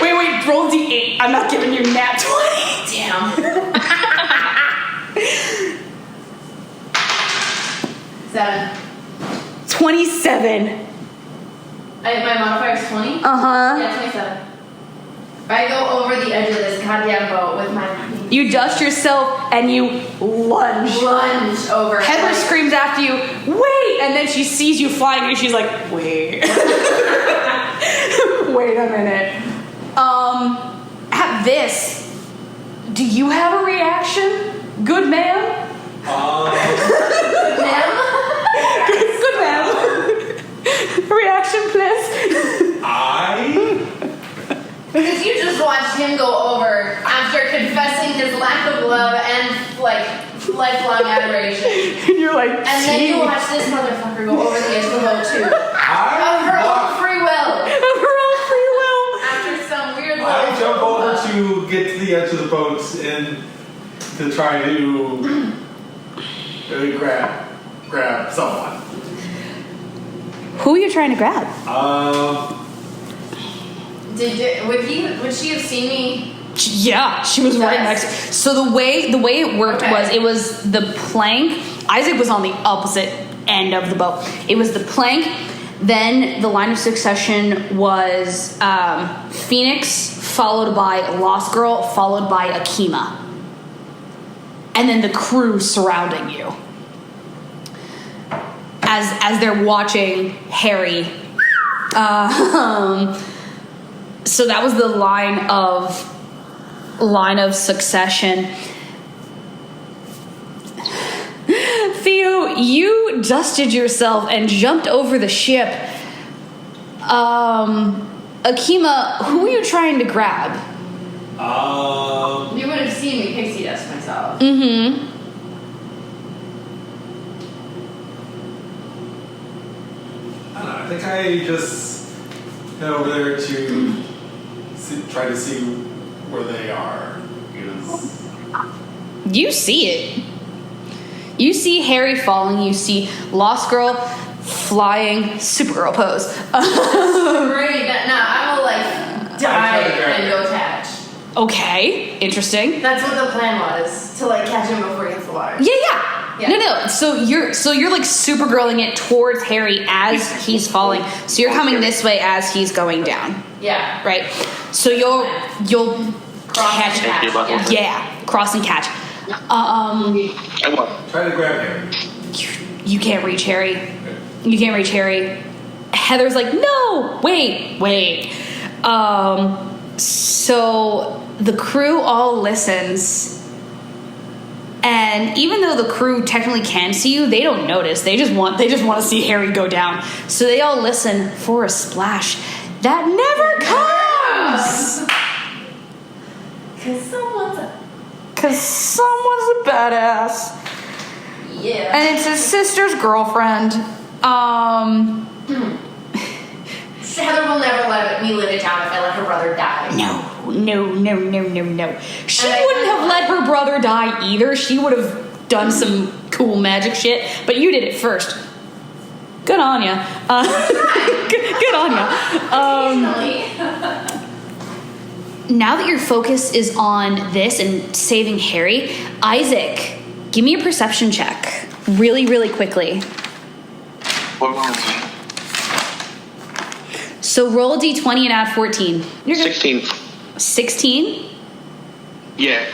Wait, roll D8. I'm not giving you nat 20. Damn. 7. 27. My modifier is 20? Uh-huh. Yeah, 27. I go over the edge of this goddamn boat with my... You dust yourself and you lunge. Lunge over. Heather screams after you, wait! And then she sees you flying and she's like, wait. Wait a minute. At this, do you have a reaction? Good ma'am? Good ma'am? Good ma'am. Reaction, please. Because you just watched him go over after confessing his lack of love and, like, lifelong adoration. And you're like, and then you watch this motherfucker go over the edge of the boat, too. Of her own free will. Of her own free will. After some weird I little... jump over to get to the edge of the boat and to try to grab someone. Who are you trying to grab? Would she have seen me? Yeah, she was right next. So the way it worked was it was the plank. Isaac was on the opposite end of the boat. It was the plank. Then the line of succession was Phoenix, followed by Lost Girl, followed by Akima, and then the crew surrounding you as they're watching Harry. So that was the line of succession. Theo, you dusted yourself and jumped over the ship. Akima, who were you trying to grab? You would have seen me pixie dust myself. Mm-hmm. I don't know. I think I just head over there to try to see where they are. Because You see it. You see Harry falling. You see Lost Girl flying. Supergirl pose. Great. No, I will die and go catch. Okay, interesting. That's what the plan was, to catch him before he hits the water. Yeah. No. So you're Supergirling it towards Harry as he's falling. So you're coming this way as he's going down. Yeah. Right. So you'll catch and catch. Yeah, cross and catch. try to grab Harry. You can't reach Harry. You can't reach Harry. Heather's like, no, wait. So the crew all listens. And even though the crew technically can see you, they don't notice. They just want to see Harry go down. So they all listen for a splash that never comes. Because someone's a badass. Yeah. And it's his sister's girlfriend. Heather will never let me live it down if I let her brother die. No. She wouldn't have let her brother die either. She would have done some cool magic shit. But you did it first. Good on ya. Good on ya. Now that your focus is on this and saving Harry, Isaac, give me a perception check. Really, really quickly. So roll a d20 and add 14. You're good. 16. 16? Yeah.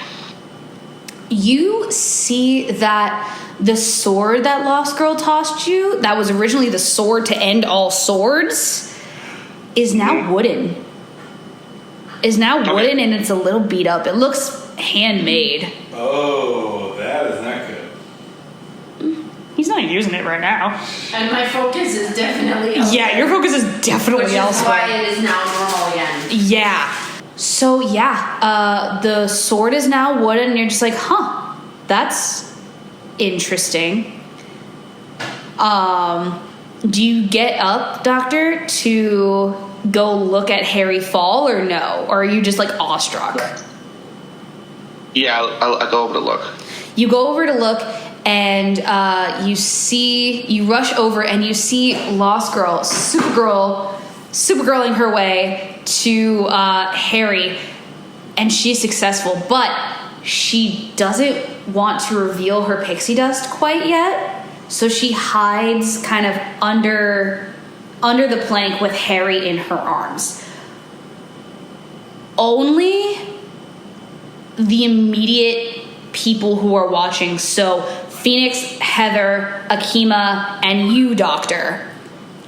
You see that the sword that Lost Girl tossed you, that was originally the sword to end all swords, is now wooden. And it's a little beat up. It looks handmade. Oh, that is not good. He's not using it right now. And my focus is definitely elsewhere. Yeah, your focus is definitely Which is elsewhere. why it is now normal again. Yeah. So yeah, the sword is now wooden, and you're just like, huh, that's interesting. Do you get up, Doctor, to go look at Harry fall, or no? Or are you just like awestruck? Yeah, I'll go over to look. You go over to look, and you rush over, and you see Lost Girl, Supergirling her way to Harry, and she's successful, but she doesn't want to reveal her pixie dust quite yet, so she hides kind of under the plank with Harry in her arms. Only the immediate people who are watching, so Phoenix, Heather, Akima, and you, Doctor,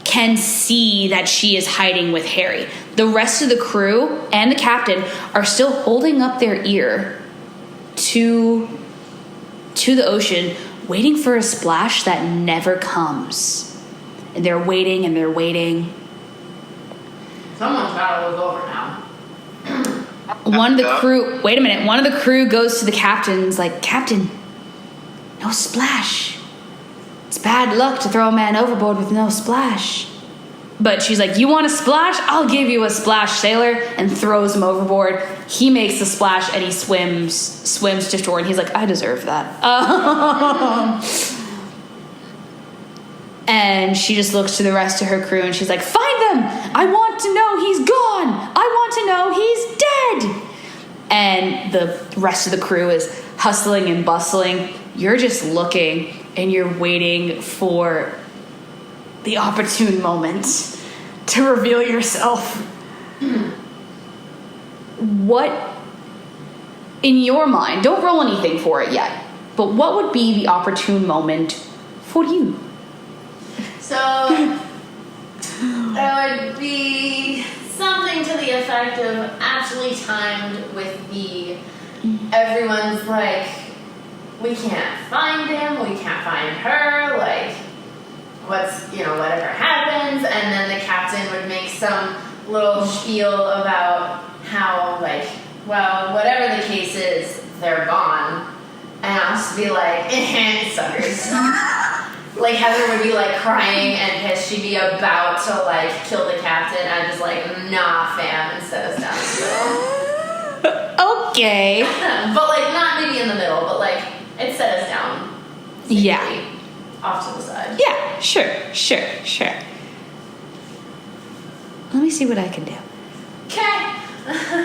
can see that she is hiding with Harry. The rest of the crew and the captain are still holding up their ear to the ocean, waiting for a splash that never comes. And they're waiting and they're waiting. Someone's gotta look over now. One of the crew goes to the captain and is like, Captain, no splash. It's bad luck to throw a man overboard with no splash. But she's like, you want a splash? I'll give you a splash, sailor, and throws him overboard. He makes the splash and he swims to shore, and he's like, I deserve that. And she just looks to the rest of her crew and she's like, find them! I want to know he's gone! I want to know he's dead! And the rest of the crew is hustling and bustling. You're just looking and you're waiting for the opportune moment to reveal yourself. What, in your mind, don't roll anything for it yet, but what would be the opportune moment for you? So, that would be something to the effect of actually timed with the everyone's like, we can't find him, we can't find her, like, whatever happens, and then the captain would make some little spiel about how, like, well, whatever the case is, they're gone, and I'll just be like, suckers. Like, Heather would be, like, crying and pissed. She'd be about to, like, kill the captain. I'm just like, nah, fam, and set us down. Okay. But, like, not maybe in the middle, but, like, it set us down. Safely, Yeah. Off to the side. Yeah, sure. Let me see what I can do. Okay.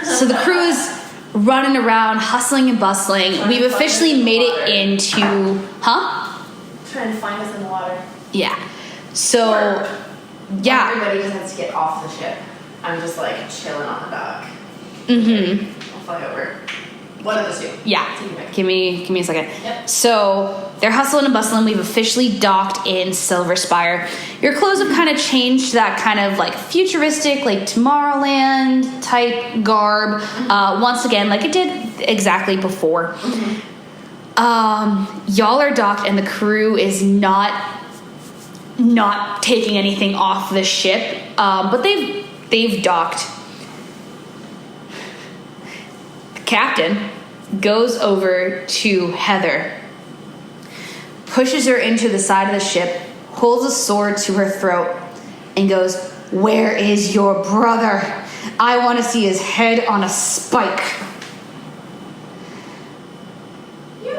So the crew is running around, hustling and bustling. We've officially made it into... Huh? Trying to find us in the water. Yeah. So, yeah. Everybody just has to get off the ship. I'm just, like, chilling on the dock. Mm-hmm. I'll fly over. One of the two. Yeah. Take it back. Give me a second. Yep. So they're hustling and bustling. We've officially docked in Silver Spyre. Your clothes have kind of changed to that kind of like futuristic, like Tomorrowland type garb. Once again, like it did exactly before. Mm-hmm. Y'all are docked, and the crew is not taking anything off the ship. But they've docked. Captain goes over to Heather, pushes her into the side of the ship, holds a sword to her throat, and goes, where is your brother? I want to see his head on a spike. We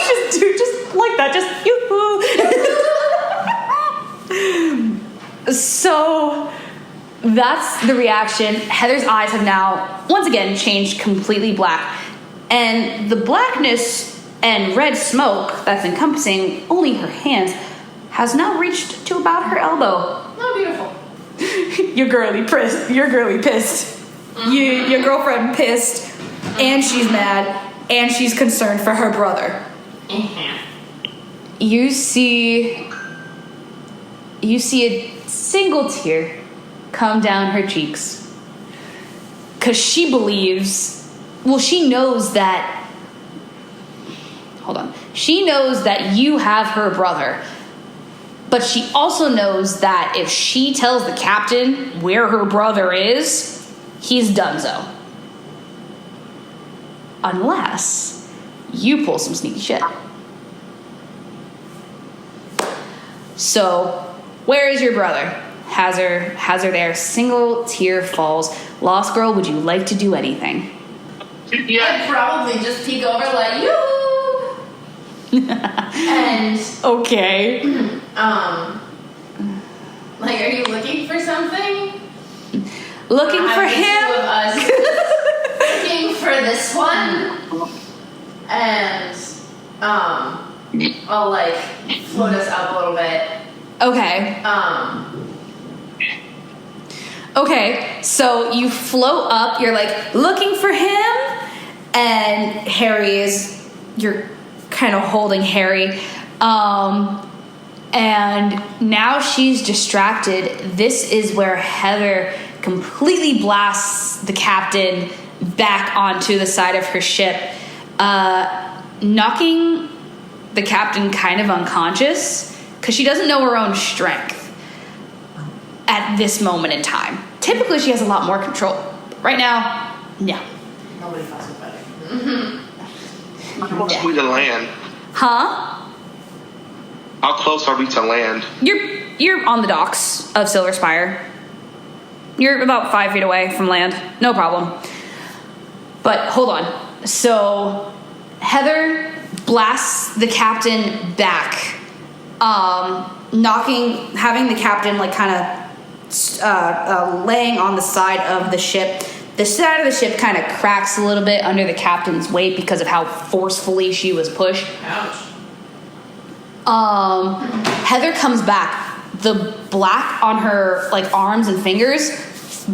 should do just like that, just yoo-hoo. So... that's the reaction. Heather's eyes have now, once again, changed completely black. And the blackness and red smoke that's encompassing only her hands has now reached to about her elbow. Oh, beautiful. You're girly pissed. Mm-hmm. Your girlfriend pissed, and she's mad, and she's concerned for her brother. Mm-hmm. You see a single tear come down her cheeks. because she believes, well, she knows that, hold on, she knows that you have her brother, but she also knows that if she tells the captain where her brother is, he's donezo. Unless you pull some sneaky shit. So, where is your brother? Has her there. Single tear falls. Lost girl, would you like to do anything? Yeah. I'd probably just peek over like, you. And Okay. like, are you looking for something? Looking for The two him? of us looking for this one. And I'll like float us up a little bit. Okay. Okay, so you float up, you're like looking for him, and you're kind of holding Harry. And now she's distracted. This is where Heather completely blasts the captain back onto the side of her ship, knocking the captain kind of unconscious because she doesn't know her own strength at this moment in time. Typically, she has a lot more control. Right now, no. Nobody fucks with better. How close are we to land? Huh? How close are we to land? You're on the docks of Silver Spyre. You're about 5 feet away from land. No problem. But hold on. So Heather blasts the captain back, having the captain like kind of laying on the side of the ship. The side of the ship kind of cracks a little bit under the captain's weight because of how forcefully she was pushed. Ouch. Heather comes back. The black on her like arms and fingers,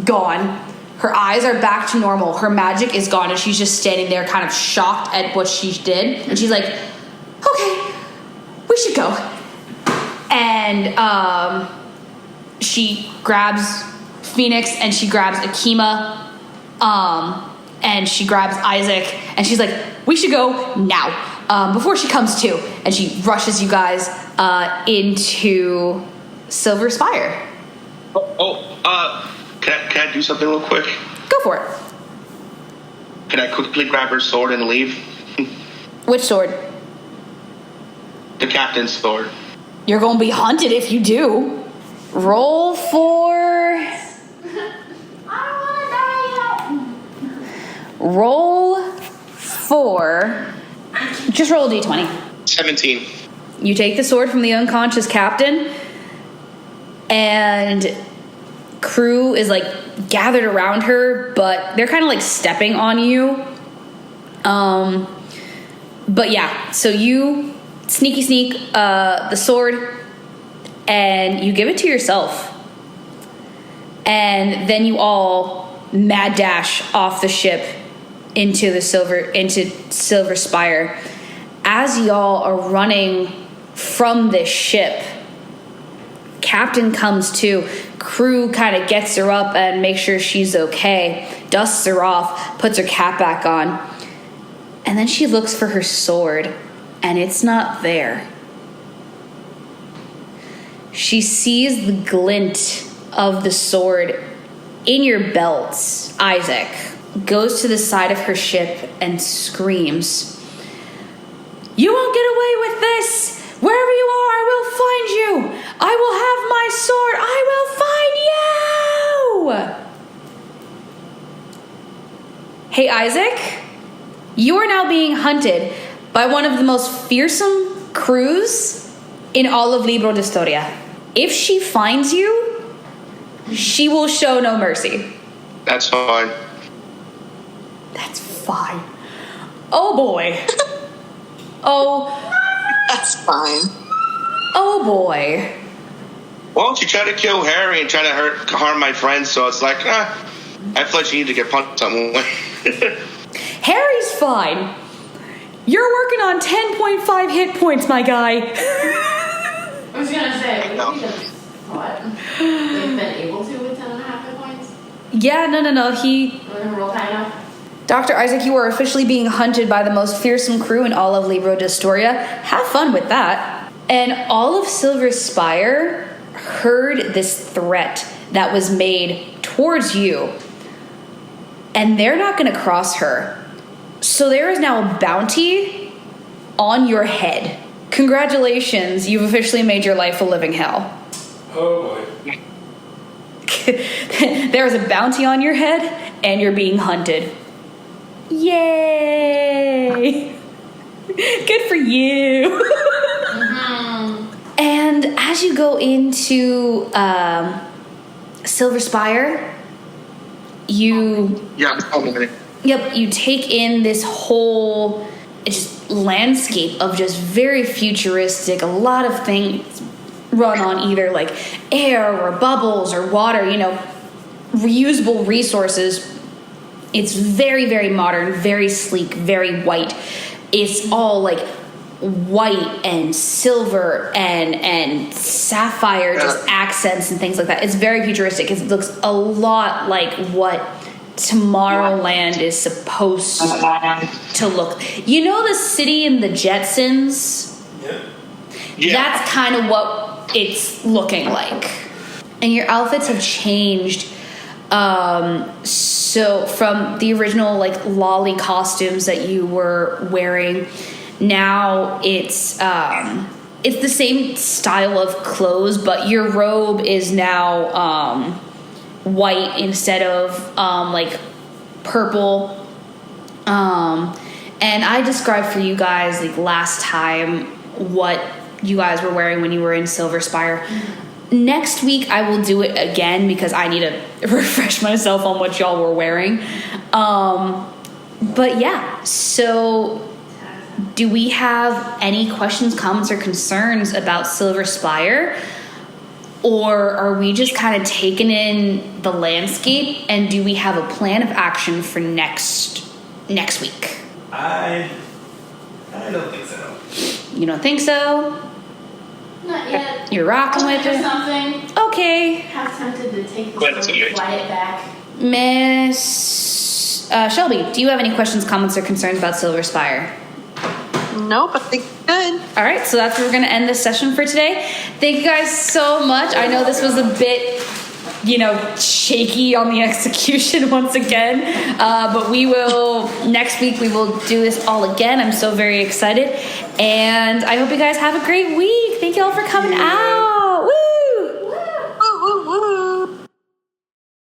gone. Her eyes are back to normal. Her magic is gone, and she's just standing there kind of shocked at what she did. And she's like, okay, we should go. And she grabs Phoenix, and she grabs Akima, and she grabs Isaac, and she's like, we should go now, before she comes to. And she rushes you guys into Silver Spyre. Can I do something real quick? Go for it. Can I quickly grab her sword and leave? Which sword? The captain's sword. You're gonna be hunted if you do. Roll for... Roll for... Just roll a d20. 17. You take the sword from the unconscious captain, and crew is like gathered around her, but they're kind of like stepping on you. But yeah, so you sneak the sword, and you give it to yourself, and then you all mad dash off the ship into Silver Spyre. As y'all are running from this ship, captain comes to. Crew kind of gets her up and makes sure she's okay, dusts her off, puts her cap back on, and then she looks for her sword, and it's not there. She sees the glint of the sword in your belts. Isaac goes to the side of her ship and screams, "You won't get away with this! Wherever you are, I will find you! I will have my sword! I will find you!" Hey, Isaac, you are now being hunted by one of the most fearsome crews in all of Libro de Historia. If she finds you, she will show no mercy. That's fine. That's fine. Oh boy. That's fine. Oh boy. Well, she tried to kill Harry and try to harm my friends, so it's like, I feel like she needs to get punched some way. Harry's fine. You're working on 10.5 hit points, my guy. I was gonna say, No. we could what? They've been able to with 10.5 hit points? Yeah, no. We're gonna roll China. Dr. Isaac, you are officially being hunted by the most fearsome crew in all of Libro d'Historia. Have fun with that. And all of Silver Spyre heard this threat that was made towards you. And they're not going to cross her. So there is now a bounty on your head. Congratulations, you've officially made your life a living hell. Oh boy. There is a bounty on your head, and you're being hunted. Yay! Good for you. And as you go into Silver Spyre, you you take in this whole just landscape of just very futuristic, a lot of things run on either like air or bubbles or water, reusable resources. It's very, very modern, very sleek, very white. It's all like white and silver and sapphire, just accents and things like that. It's very futuristic. It looks a lot like what Tomorrowland is supposed to look. The city in the Jetsons? Yeah. That's kind of what it's looking like. And your outfits have changed. So from the original like lolly costumes that you were wearing, now it's the same style of clothes, but your robe is now white instead of like purple. And I described for you guys like last time what you guys were wearing when you were in Silver Spyre. Next week I will do it again because I need to refresh myself on what y'all were wearing. But yeah, so do we have any questions, comments, or concerns about Silver Spyre? Or are we just kind of taking in the landscape, and do we have a plan of action for next week? I don't think so. You don't think so? Not yet. You're rocking with it? Something. Okay. Half tempted to take this and fly it back. Miss Shelby, do you have any questions, comments, or concerns about Silver Spyre? Nope, I think good. All right, so that's where we're going to end this session for today. Thank you guys so much. I know this was a bit, shaky on the execution once again, but next week we will do this all again. I'm so very excited, and I hope you guys have a great week. Thank you all for coming out.